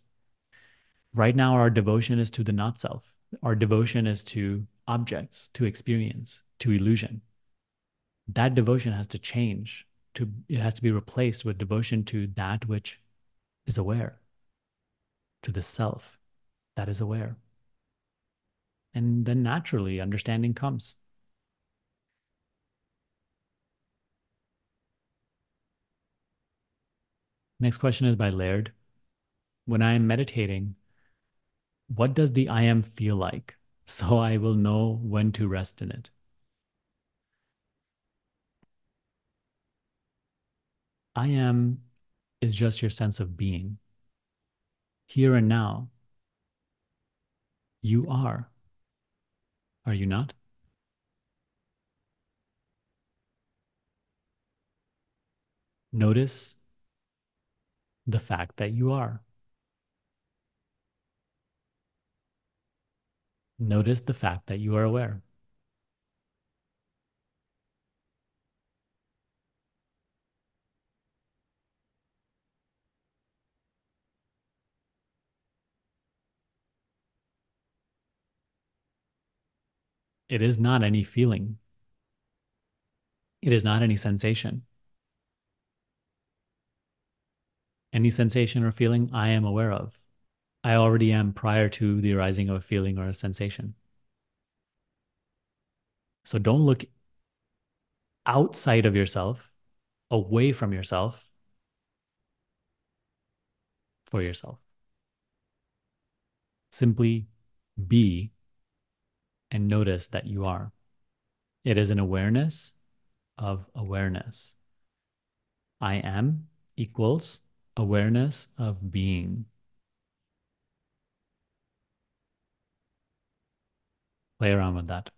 [SPEAKER 1] Right now, our devotion is to the not self. Our devotion is to objects, to experience, to illusion. That devotion has to change. It has to be replaced with devotion to that which is aware, to the self that is aware. And then naturally, understanding comes. Next question is by Laird. When I am meditating, what does the I am feel like? So I will know when to rest in it. I am is just your sense of being. Here and now, you are. Are you not? Notice the fact that you are. Notice the fact that you are aware. It is not any feeling, it is not any sensation. Any sensation or feeling I am aware of. I already am prior to the arising of a feeling or a sensation. So don't look outside of yourself, away from yourself, for yourself. Simply be and notice that you are. It is an awareness of awareness. I am equals awareness of being. Play around with that.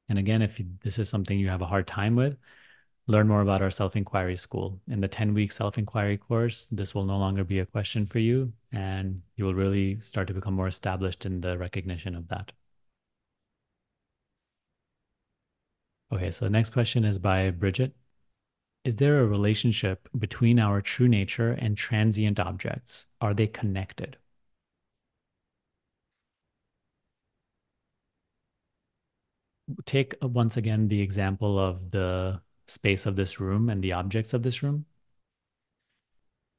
[SPEAKER 1] And again, if this is something you have a hard time with, learn more about our self inquiry school. In the 10-week self inquiry course, this will no longer be a question for you, and you will really start to become more established in the recognition of that. Okay, so the next question is by Bridget. Is there a relationship between our true nature and transient objects? Are they connected? Take once again the example of the space of this room and the objects of this room.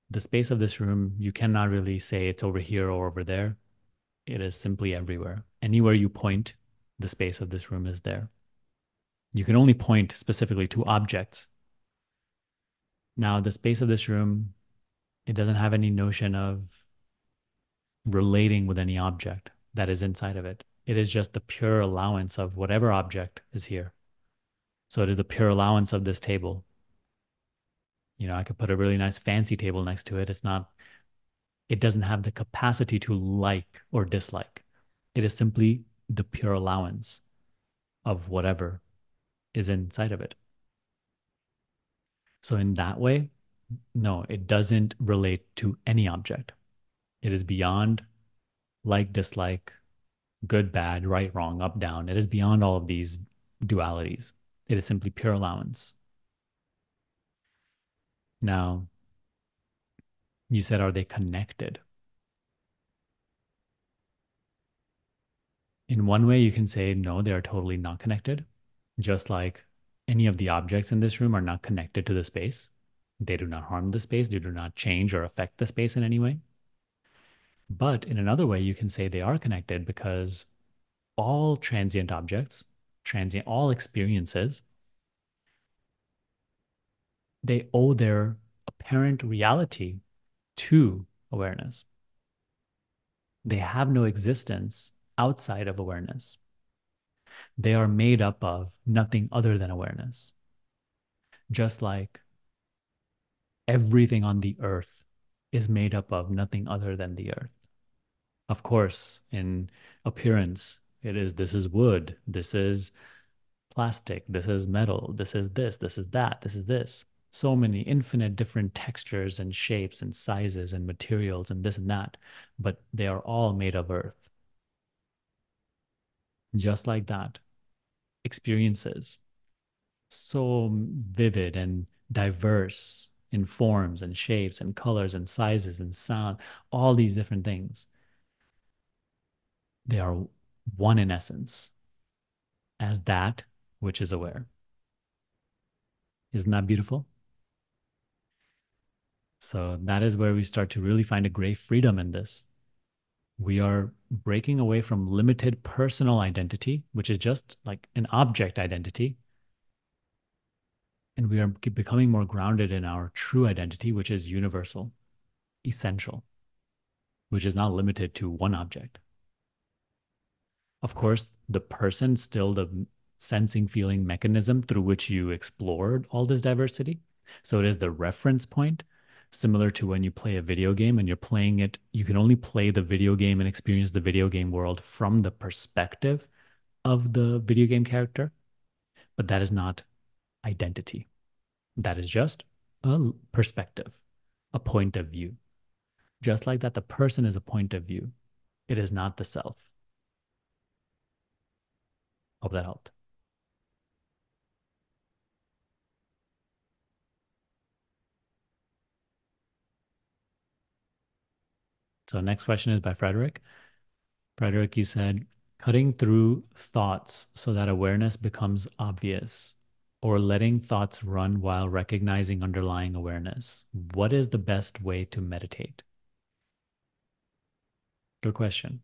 [SPEAKER 1] The space of this room, you cannot really say it's over here or over there. It is simply everywhere. Anywhere you point, the space of this room is there. You can only point specifically to objects. Now, the space of this room, it doesn't have any notion of relating with any object that is inside of it. It is just the pure allowance of whatever object is here. So it is the pure allowance of this table. I could put a really nice fancy table next to it. It doesn't have the capacity to like or dislike. It is simply the pure allowance of whatever is inside of it. So in that way, no, it doesn't relate to any object. It is beyond like, dislike, good, bad, right, wrong, up, down. It is beyond all of these dualities. It is simply pure allowance. Now, you said, are they connected? In one way, you can say, no, they are totally not connected. Just like any of the objects in this room are not connected to the space. They do not harm the space, they do not change or affect the space in any way. But in another way, you can say they are connected because all transient objects, all experiences, they owe their apparent reality to awareness. They have no existence outside of awareness. They are made up of nothing other than awareness. Just like everything on the earth is made up of nothing other than the earth. Of course, in appearance, this is wood, this is plastic, this is metal, this is this is that, this is this. So many infinite different textures and shapes and sizes and materials and this and that, but they are all made of earth. Just like that, experiences so vivid and diverse in forms and shapes and colors and sizes and sound, all these different things. They are one in essence as that which is aware. Isn't that beautiful? So that is where we start to really find a great freedom in this. We are breaking away from limited personal identity, which is just like an object identity, and we are becoming more grounded in our true identity, which is universal, essential, which is not limited to one object. Of course, the person still the sensing feeling mechanism through which you explored all this diversity. So it is the reference point, similar to when you play a video game and you're playing it, you can only play the video game and experience the video game world from the perspective of the video game character, but that is not identity. That is just a perspective, a point of view. Just like that, the person is a point of view. It is not the self. Hope that helped. So next question is by Frederic. Frederic, you said cutting through thoughts so that awareness becomes obvious, or letting thoughts run while recognizing underlying awareness. What is the best way to meditate? Good question.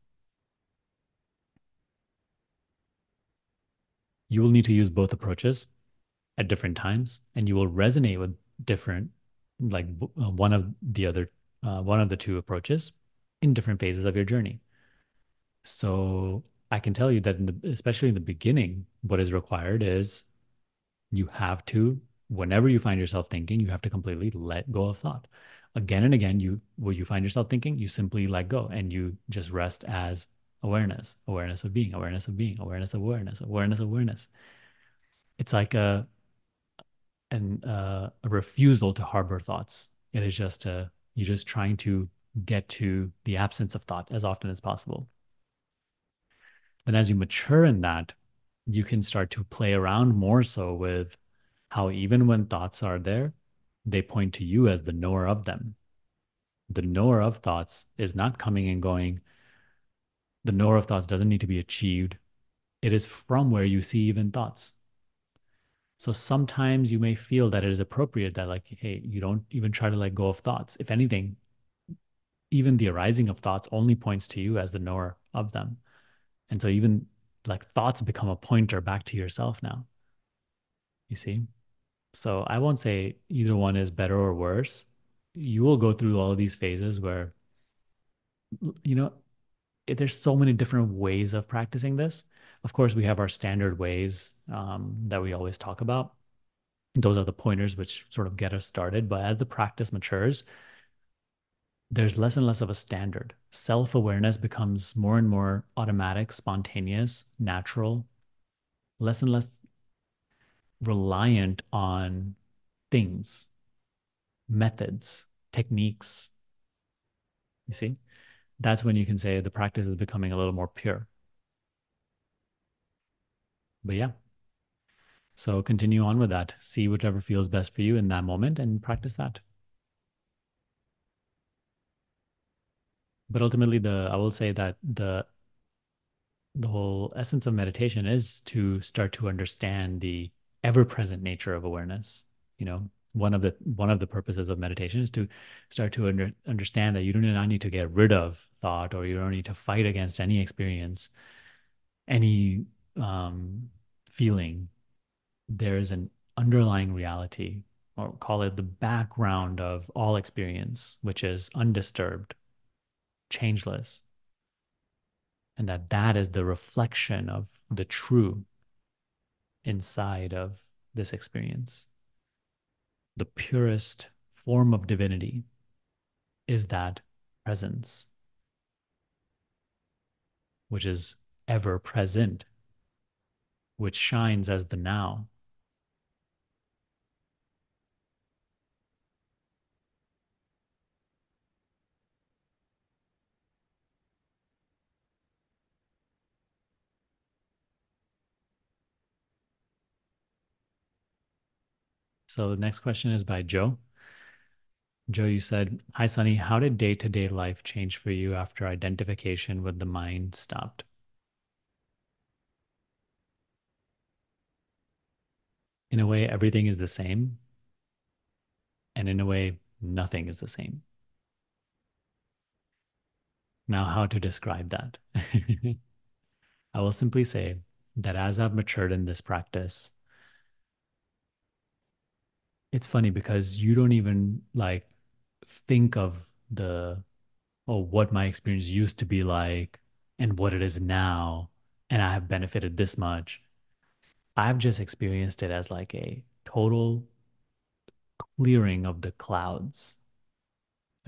[SPEAKER 1] You will need to use both approaches at different times, and you will resonate with different, like one of the two approaches in different phases of your journey. So I can tell you that especially in the beginning, what is required is you have to, whenever you find yourself thinking, you have to completely let go of thought. Again and again, when you find yourself thinking, you simply let go and you just rest as awareness, awareness of being, awareness of being, awareness of awareness, awareness of awareness. It's like a refusal to harbor thoughts. It is just you're just trying to get to the absence of thought as often as possible. Then as you mature in that, you can start to play around more so with how even when thoughts are there, they point to you as the knower of them. The knower of thoughts is not coming and going. The knower of thoughts doesn't need to be achieved. It is from where you see even thoughts. So sometimes you may feel that it is appropriate that, like, hey, you don't even try to let go of thoughts. If anything, even the arising of thoughts only points to you as the knower of them. And so even like thoughts become a pointer back to yourself now, you see? So I won't say either one is better or worse. You will go through all of these phases where, you know, there's so many different ways of practicing this. Of course, we have our standard ways that we always talk about. Those are the pointers which sort of get us started. But as the practice matures, there's less and less of a standard. Self awareness becomes more and more automatic, spontaneous, natural, less and less reliant on things, methods, techniques. You see, that's when you can say the practice is becoming a little more pure. But yeah, so continue on with that. See whichever feels best for you in that moment and practice that. But ultimately, I will say that the whole essence of meditation is to start to understand the ever-present nature of awareness. You know, one of the purposes of meditation is to start to understand that you do not need to get rid of thought, or you don't need to fight against any experience, any feeling. There's an underlying reality, or call it the background of all experience, which is undisturbed, changeless, and that is the reflection of the true inside of this experience. The purest form of divinity is that presence, which is ever present, which shines as the now. So the next question is by Joe. Joe, you said, "Hi, Sunny. How did day-to-day life change for you after identification with the mind stopped?" In a way, everything is the same, and in a way, nothing is the same. Now, how to describe that? I will simply say that as I've matured in this practice, it's funny because you don't even like think of the, oh, what my experience used to be like and what it is now, and I have benefited this much. I've just experienced it as like a total clearing of the clouds,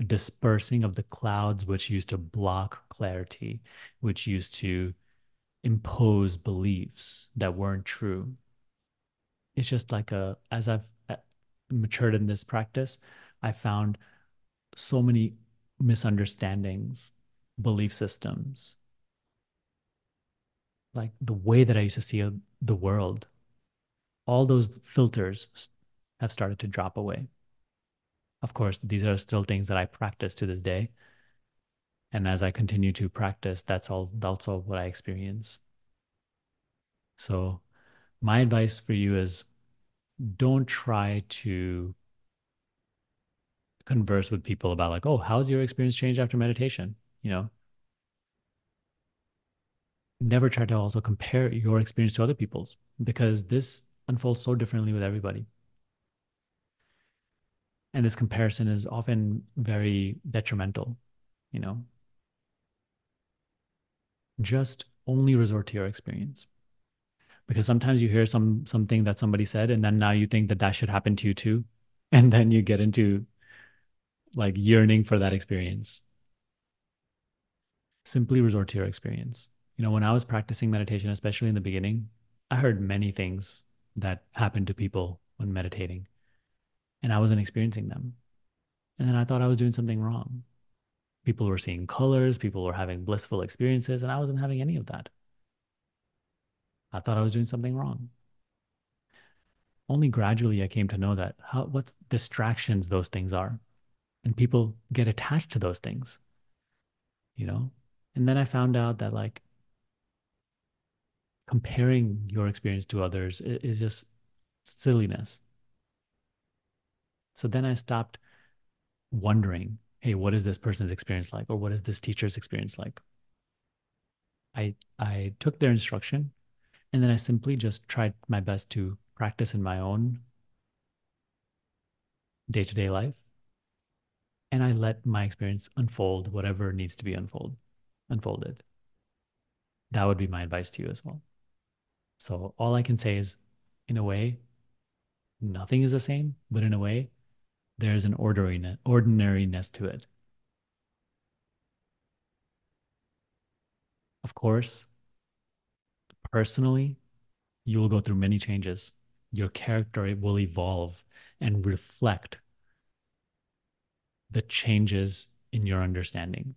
[SPEAKER 1] a dispersing of the clouds which used to block clarity, which used to impose beliefs that weren't true. It's just like as I've matured in this practice, I found so many misunderstandings, belief systems, like the way that I used to see the world, all those filters have started to drop away. Of course, these are still things that I practice to this day. And as I continue to practice, that's all what I experience. So my advice for you is don't try to converse with people about like, oh, how's your experience changed after meditation? You know, never try to also compare your experience to other people's because this unfolds so differently with everybody. And this comparison is often very detrimental, you know. Just only resort to your experience. Because sometimes you hear something that somebody said and then now you think that that should happen to you too. And then you get into like yearning for that experience. Simply resort to your experience. You know, when I was practicing meditation, especially in the beginning, I heard many things that happened to people when meditating, and I wasn't experiencing them. And then I thought I was doing something wrong. People were seeing colors, people were having blissful experiences, and I wasn't having any of that. I thought I was doing something wrong. Only gradually I came to know that what distractions those things are. And people get attached to those things, you know? And then I found out that like comparing your experience to others is just silliness. So then I stopped wondering, hey, what is this person's experience like? Or what is this teacher's experience like? I took their instruction and then I simply just tried my best to practice in my own day-to-day life. And I let my experience unfold whatever needs to be unfolded. That would be my advice to you as well. So all I can say is, in a way, nothing is the same, but in a way, there's an ordinariness to it. Of course, personally, you will go through many changes. Your character will evolve and reflect the changes in your understanding.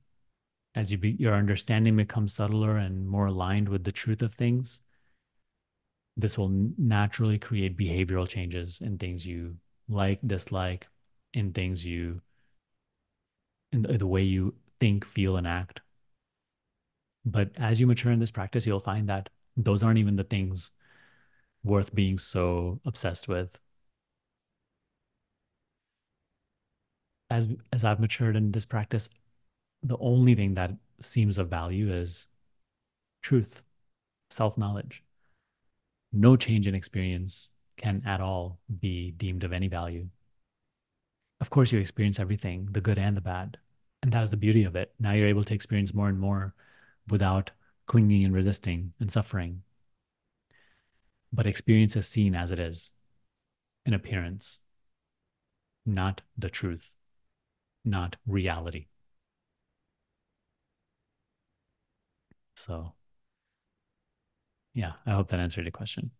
[SPEAKER 1] As your understanding becomes subtler and more aligned with the truth of things, this will naturally create behavioral changes in things you like, dislike, in things you, in the way you think, feel, and act. But as you mature in this practice, you'll find that those aren't even the things worth being so obsessed with. As I've matured in this practice, the only thing that seems of value is truth, self-knowledge. No change in experience can at all be deemed of any value. Of course, you experience everything, the good and the bad. And that is the beauty of it. Now you're able to experience more and more without clinging and resisting and suffering. But experience is seen as it is, in appearance, not the truth, not reality. So, yeah, I hope that answered your question.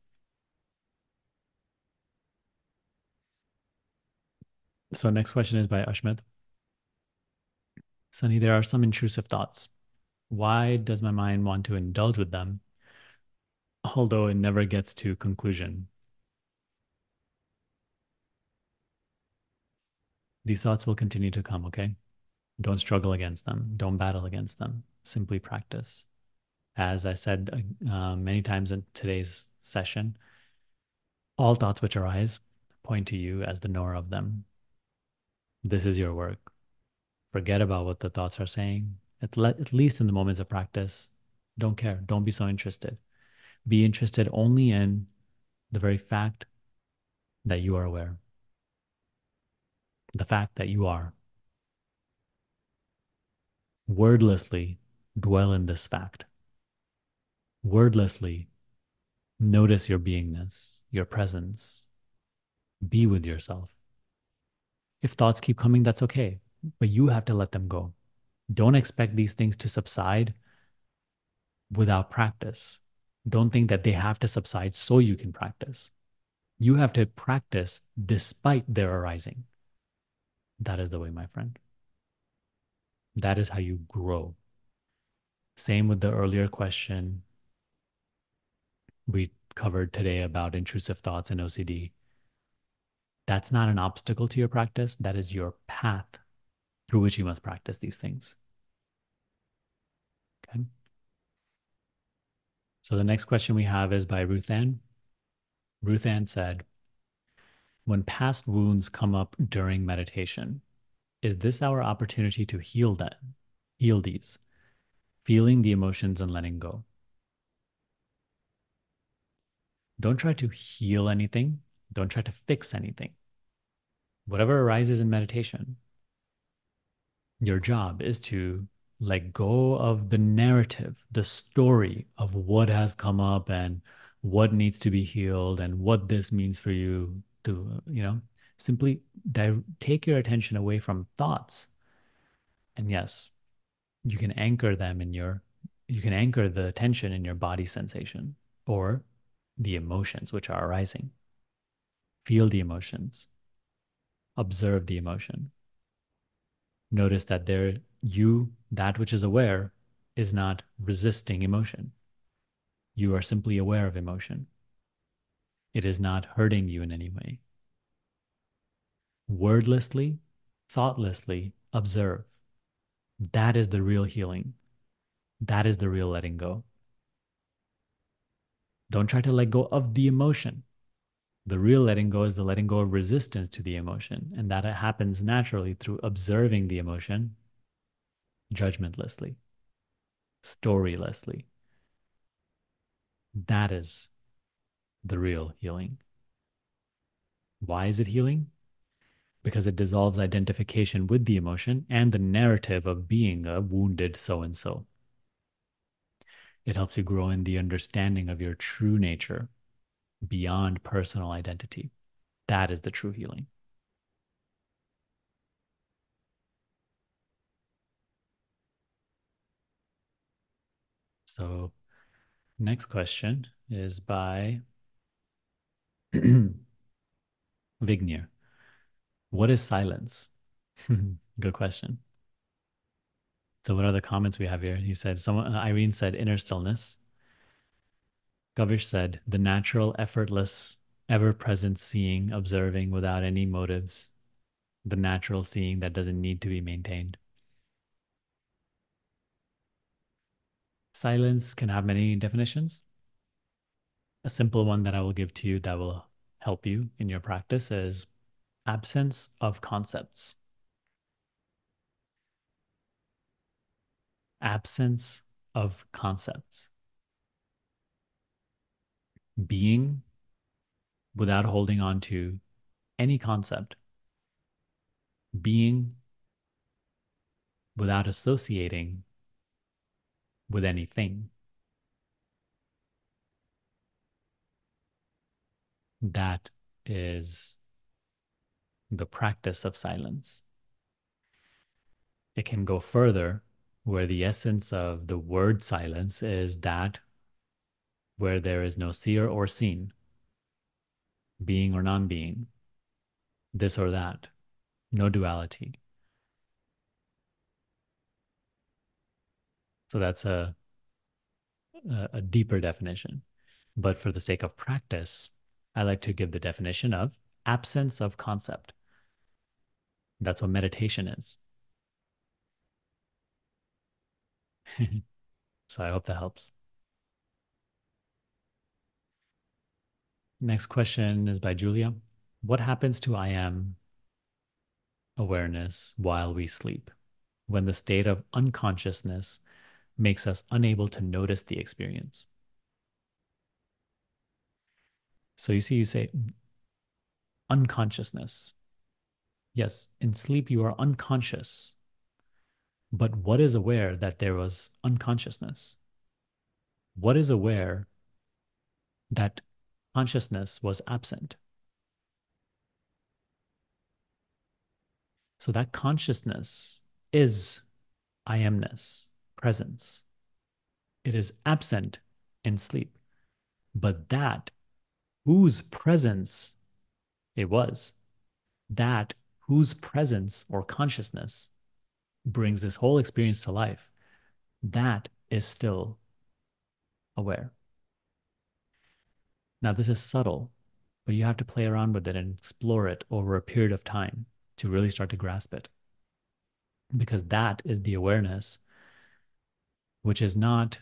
[SPEAKER 1] So, next question is by Ashmit. Sunny, there are some intrusive thoughts. Why does my mind want to indulge with them, although it never gets to conclusion? These thoughts will continue to come, okay? Don't struggle against them. Don't battle against them. Simply practice. As I said many times in today's session, all thoughts which arise point to you as the knower of them. This is your work. Forget about what the thoughts are saying. At least in the moments of practice, don't care. Don't be so interested. Be interested only in the very fact that you are aware, the fact that you are. Wordlessly dwell in this fact. Wordlessly notice your beingness, your presence. Be with yourself. If thoughts keep coming, that's okay, but you have to let them go. Don't expect these things to subside without practice. Don't think that they have to subside so you can practice. You have to practice despite their arising. That is the way, my friend. That is how you grow. Same with the earlier question we covered today about intrusive thoughts and OCD. That's not an obstacle to your practice. That is your path through which you must practice these things. Okay. So the next question we have is by Ruthann. Ruthann said, when past wounds come up during meditation, is this our opportunity to heal them, heal these, feeling the emotions and letting go? Don't try to heal anything. Don't try to fix anything. Whatever arises in meditation, your job is to let go of the narrative, the story of what has come up and what needs to be healed and what this means for you to, simply take your attention away from thoughts. And yes, you can anchor them in you can anchor the attention in your body sensation or the emotions which are arising. Feel the emotions, observe the emotion. Notice that that which is aware, is not resisting emotion. You are simply aware of emotion. It is not hurting you in any way. Wordlessly, thoughtlessly observe. That is the real healing. That is the real letting go. Don't try to let go of the emotion. The real letting go is the letting go of resistance to the emotion. And that happens naturally through observing the emotion judgmentlessly, storylessly. That is the real healing. Why is it healing? Because it dissolves identification with the emotion and the narrative of being a wounded so and so. It helps you grow in the understanding of your true nature beyond personal identity. That is the true healing. So, next question is by Vignir. What is silence? Good question. So, what are the comments we have here? He said, Irene said, inner stillness. Kavish said, the natural, effortless, ever present seeing, observing without any motives, the natural seeing that doesn't need to be maintained. Silence can have many definitions. A simple one that I will give to you that will help you in your practice is absence of concepts. Absence of concepts. Being without holding on to any concept. Being without associating with anything. That is the practice of silence. It can go further, where the essence of the word silence is that where there is no seer or seen, being or non being, this or that, no duality. So that's a deeper definition. But for the sake of practice, I like to give the definition of absence of concept. That's what meditation is. So I hope that helps. Next question is by Julia. What happens to I am awareness while we sleep when the state of unconsciousness makes us unable to notice the experience? So you see, you say unconsciousness. Yes, in sleep you are unconscious, but what is aware that there was unconsciousness? What is aware that consciousness was absent? So that consciousness is I amness, presence. It is absent in sleep, but that whose presence it was, that whose presence or consciousness brings this whole experience to life, that is still aware. Now, this is subtle, but you have to play around with it and explore it over a period of time to really start to grasp it. Because that is the awareness which is not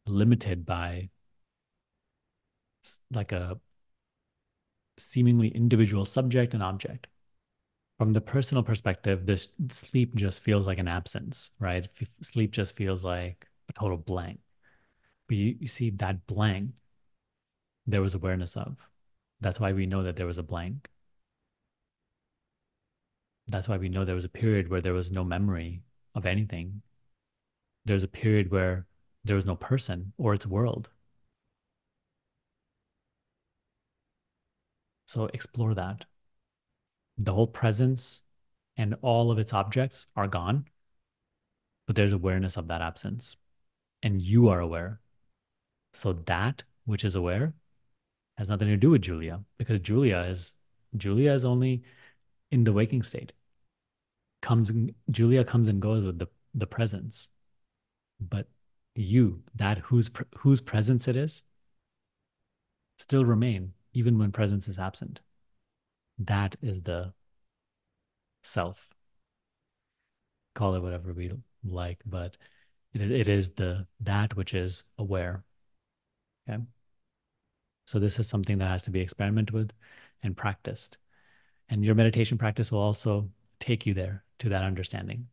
[SPEAKER 1] limited by like a seemingly individual subject and object. From the personal perspective, this sleep just feels like an absence, right? Sleep just feels like a total blank. But you see that blank, there was awareness of. That's why we know that there was a blank. That's why we know there was a period where there was no memory of anything. There's a period where there was no person or its world. So explore that. The whole presence and all of its objects are gone, but there's awareness of that absence. And you are aware. So that which is aware has nothing to do with Julia because Julia is only in the waking state. Julia comes and goes with the presence. But you, that whose presence it is, still remain even when presence is absent. That is the self. Call it whatever we like, but it is the that which is aware. Okay. So this is something that has to be experimented with and practiced. And your meditation practice will also take you there to that understanding.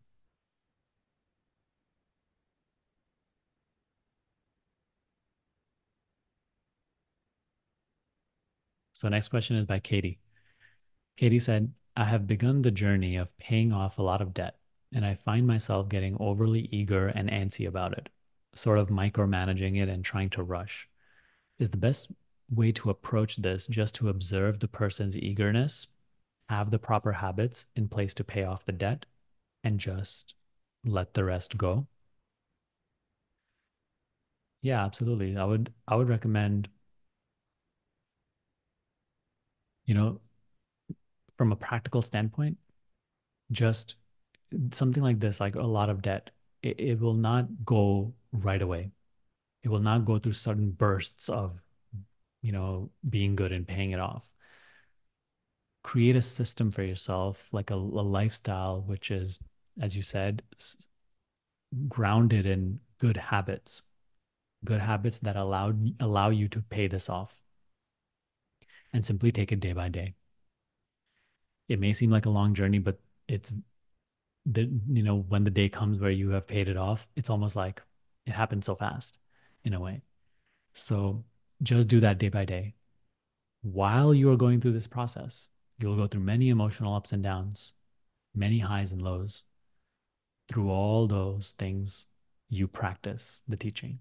[SPEAKER 1] So next question is by Katie. Katie said, I have begun the journey of paying off a lot of debt, and I find myself getting overly eager and antsy about it, sort of micromanaging it and trying to rush. Is the best way to approach this just to observe the person's eagerness, have the proper habits in place to pay off the debt, and just let the rest go? Yeah, absolutely. I would recommend, you know, from a practical standpoint, just something like this, like a lot of debt, it will not go right away. It will not go through sudden bursts of, being good and paying it off. Create a system for yourself, like a lifestyle, which is, as you said, grounded in good habits that allow you to pay this off and simply take it day by day. It may seem like a long journey, but it's when the day comes where you have paid it off, it's almost like it happened so fast in a way. So just do that day by day. While you are going through this process, you'll go through many emotional ups and downs, many highs and lows. Through all those things, you practice the teaching.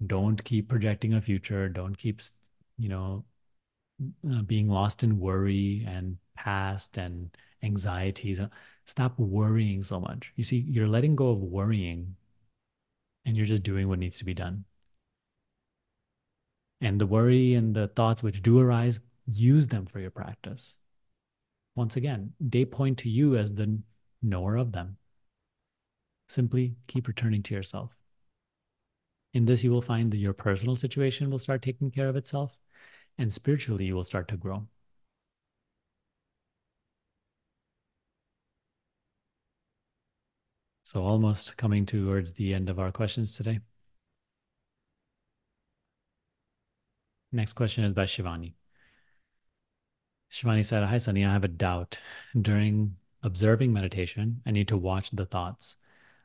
[SPEAKER 1] Don't keep projecting a future. Don't keep, you know, being lost in worry and past and anxieties. Stop worrying so much. You see, you're letting go of worrying and you're just doing what needs to be done. And the worry and the thoughts which do arise, use them for your practice. Once again, they point to you as the knower of them. Simply keep returning to yourself. In this, you will find that your personal situation will start taking care of itself, and spiritually, you will start to grow. So almost coming towards the end of our questions today. Next question is by Shivani. Shivani said, "Hi, Sunny. I have a doubt. During observing meditation, I need to watch the thoughts.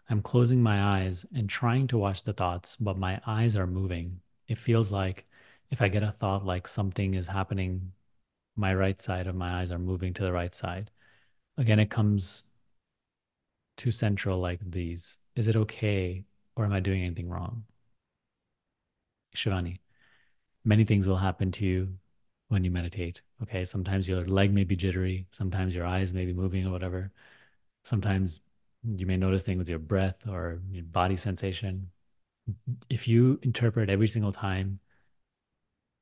[SPEAKER 1] I'm closing my eyes and trying to watch the thoughts, but my eyes are moving. It feels like if I get a thought like something is happening, my right side of my eyes are moving to the right side. Again, it comes too central like these. Is it okay, or am I doing anything wrong?" Shivani, many things will happen to you when you meditate. Okay. Sometimes your leg may be jittery. Sometimes your eyes may be moving or whatever. Sometimes you may notice things with your breath or your body sensation. If you interpret every single time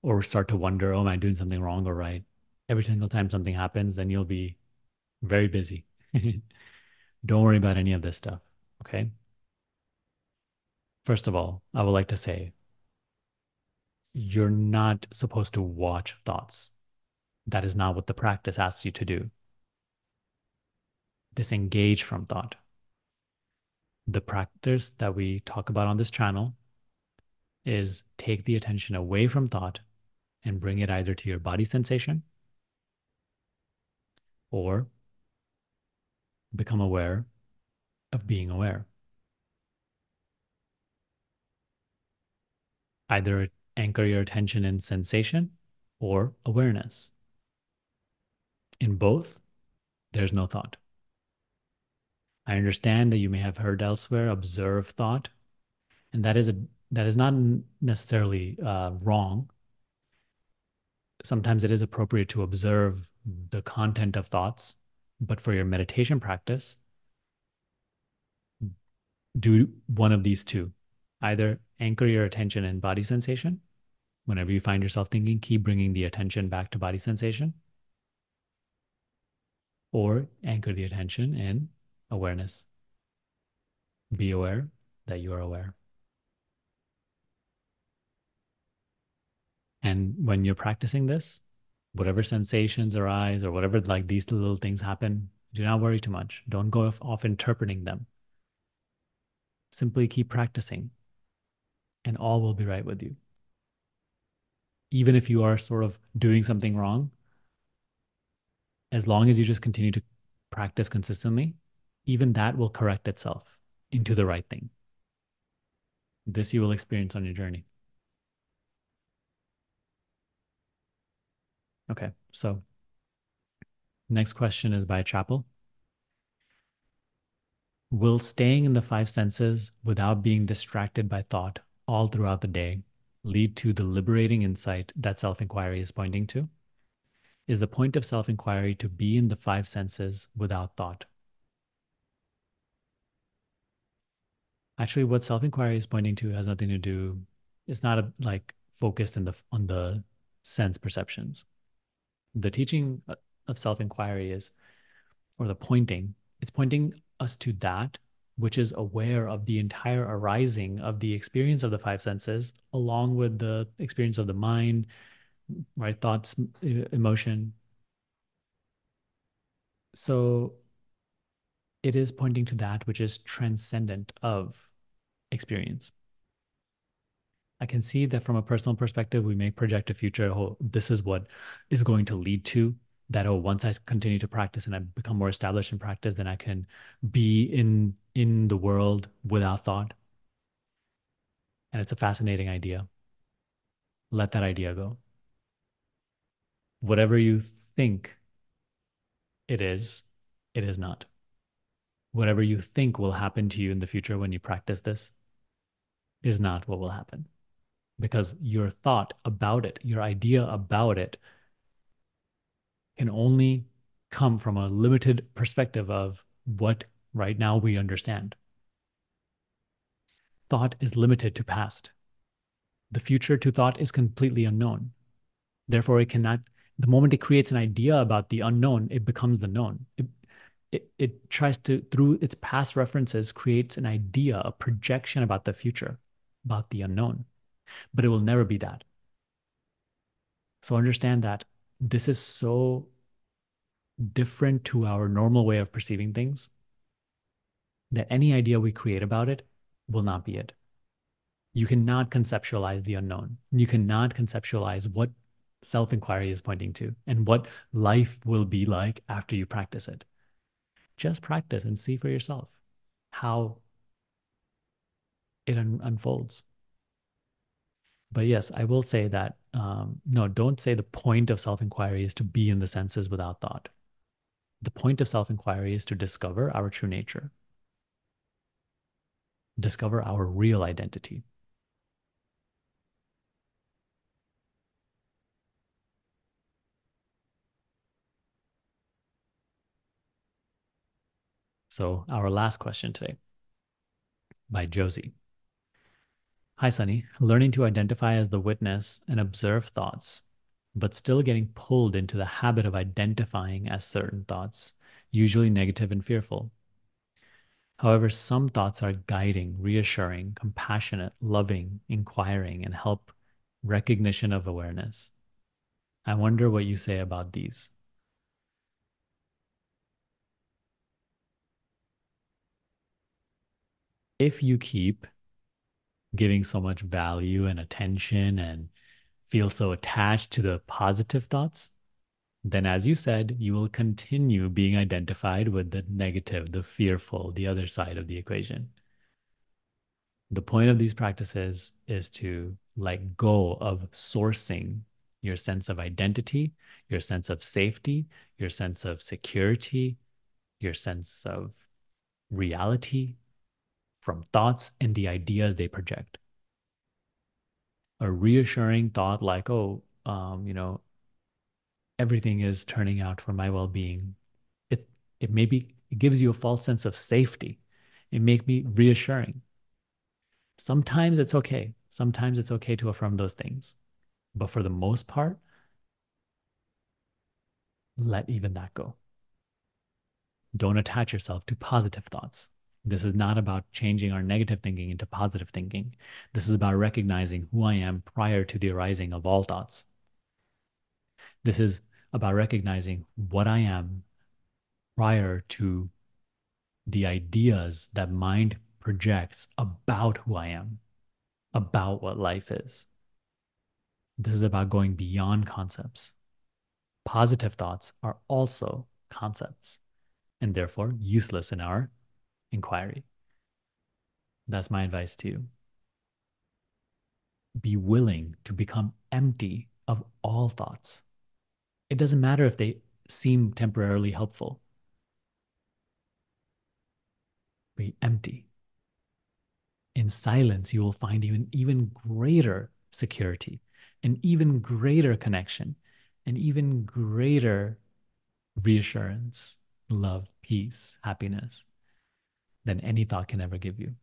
[SPEAKER 1] or start to wonder, oh, am I doing something wrong or right? Every single time something happens, then you'll be very busy. Don't worry about any of this stuff. Okay. First of all, I would like to say you're not supposed to watch thoughts. That is not what the practice asks you to do. Disengage from thought. The practice that we talk about on this channel is take the attention away from thought and bring it either to your body sensation or become aware of being aware. Either anchor your attention in sensation or awareness. In both, there's no thought. I understand that you may have heard elsewhere observe thought, and that is not necessarily wrong. Sometimes it is appropriate to observe the content of thoughts, but for your meditation practice, do one of these two. Either anchor your attention in body sensation. Whenever you find yourself thinking, keep bringing the attention back to body sensation, or anchor the attention in awareness. Be aware that you are aware. And when you're practicing this, whatever sensations arise or whatever like these little things happen, do not worry too much. Don't go off interpreting them. Simply keep practicing and all will be right with you. Even if you are sort of doing something wrong, as long as you just continue to practice consistently, even that will correct itself into the right thing. This you will experience on your journey. Okay, so next question is by Chappell. Will staying in the five senses without being distracted by thought all throughout the day lead to the liberating insight that self inquiry is pointing to? Is the point of self inquiry to be in the five senses without thought? Actually, what self inquiry is pointing to has nothing to do, it's not like focused in on the sense perceptions. The teaching of self inquiry is, or the pointing, it's pointing us to that which is aware of the entire arising of the experience of the five senses, along with the experience of the mind, right? Thoughts, emotion. So it is pointing to that which is transcendent of experience. I can see that from a personal perspective, we may project a future. Oh, this is what is going to lead to that. Oh, once I continue to practice and I become more established in practice, then I can be in the world without thought. And it's a fascinating idea. Let that idea go. Whatever you think it is not. Whatever you think will happen to you in the future when you practice this is not what will happen. Because your thought about it, your idea about it, can only come from a limited perspective of what right now we understand. Thought is limited to past. The future to thought is completely unknown. Therefore, it cannot, the moment it creates an idea about the unknown, it becomes the known. It tries to, through its past references, creates an idea, a projection about the future, about the unknown, but it will never be that. So understand that this is so different to our normal way of perceiving things that any idea we create about it will not be it. You cannot conceptualize the unknown. You cannot conceptualize what self inquiry is pointing to and what life will be like after you practice it. Just practice and see for yourself how it unfolds. But yes, I will say that no, don't say the point of self inquiry is to be in the senses without thought. The point of self inquiry is to discover our true nature, discover our real identity. So, our last question today by Josie. Hi, Sunny. Learning to identify as the witness and observe thoughts, but still getting pulled into the habit of identifying as certain thoughts, usually negative and fearful. However, some thoughts are guiding, reassuring, compassionate, loving, inquiring, and help recognition of awareness. I wonder what you say about these. If you keep giving so much value and attention and feel so attached to the positive thoughts, then as you said, you will continue being identified with the negative, the fearful, the other side of the equation. The point of these practices is to let go of sourcing your sense of identity, your sense of safety, your sense of security, your sense of reality from thoughts and the ideas they project. A reassuring thought like, oh, everything is turning out for my well-being. It it maybe it gives you a false sense of safety. It makes me reassuring. Sometimes it's okay. Sometimes it's okay to affirm those things. But for the most part, let even that go. Don't attach yourself to positive thoughts. This is not about changing our negative thinking into positive thinking. This is about recognizing who I am prior to the arising of all thoughts. This is about recognizing what I am prior to the ideas that mind projects about who I am, about what life is. This is about going beyond concepts. Positive thoughts are also concepts and therefore useless in our inquiry. That's my advice to you. Be willing to become empty of all thoughts. It doesn't matter if they seem temporarily helpful. Be empty. In silence, you will find even greater security, an even greater connection, an even greater reassurance, love, peace, happiness than any thought can ever give you.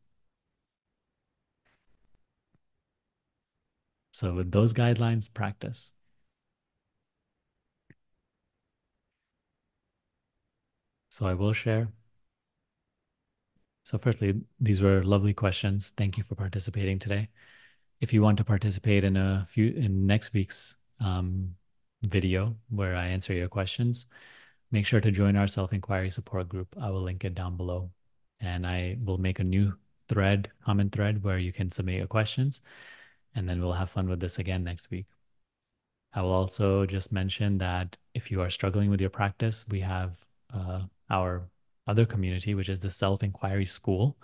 [SPEAKER 1] So, with those guidelines, practice. So, I will share. So, firstly, these were lovely questions. Thank you for participating today. If you want to participate in next week's video where I answer your questions, make sure to join our self-inquiry support group. I will link it down below, and I will make a new thread, comment thread, where you can submit your questions, and then we'll have fun with this again next week. I will also just mention that if you are struggling with your practice, we have our other community, which is the Self-Inquiry School.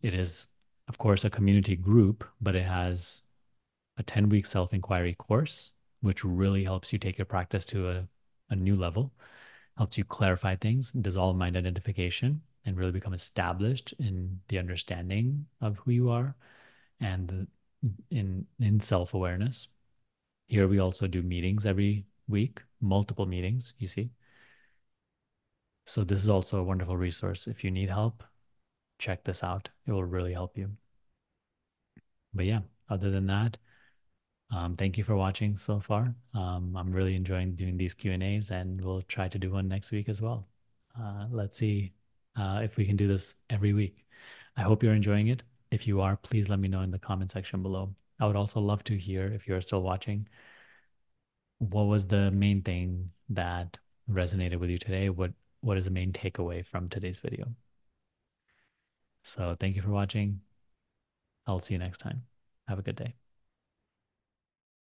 [SPEAKER 1] It is, of course, a community group, but it has a 10-week self-inquiry course, which really helps you take your practice to a new level, helps you clarify things, dissolve mind identification, and really become established in the understanding of who you are and in self-awareness. Here we also do meetings every week, multiple meetings, you see. So this is also a wonderful resource. If you need help, check this out. It will really help you. But yeah, other than that, thank you for watching so far. I'm really enjoying doing these Q&As, and we'll try to do one next week as well. Let's see if we can do this every week. I hope you're enjoying it. If you are, please let me know in the comment section below. I would also love to hear, if you're still watching, what was the main thing that resonated with you today? What is the main takeaway from today's video? So thank you for watching. I'll see you next time. Have a good day.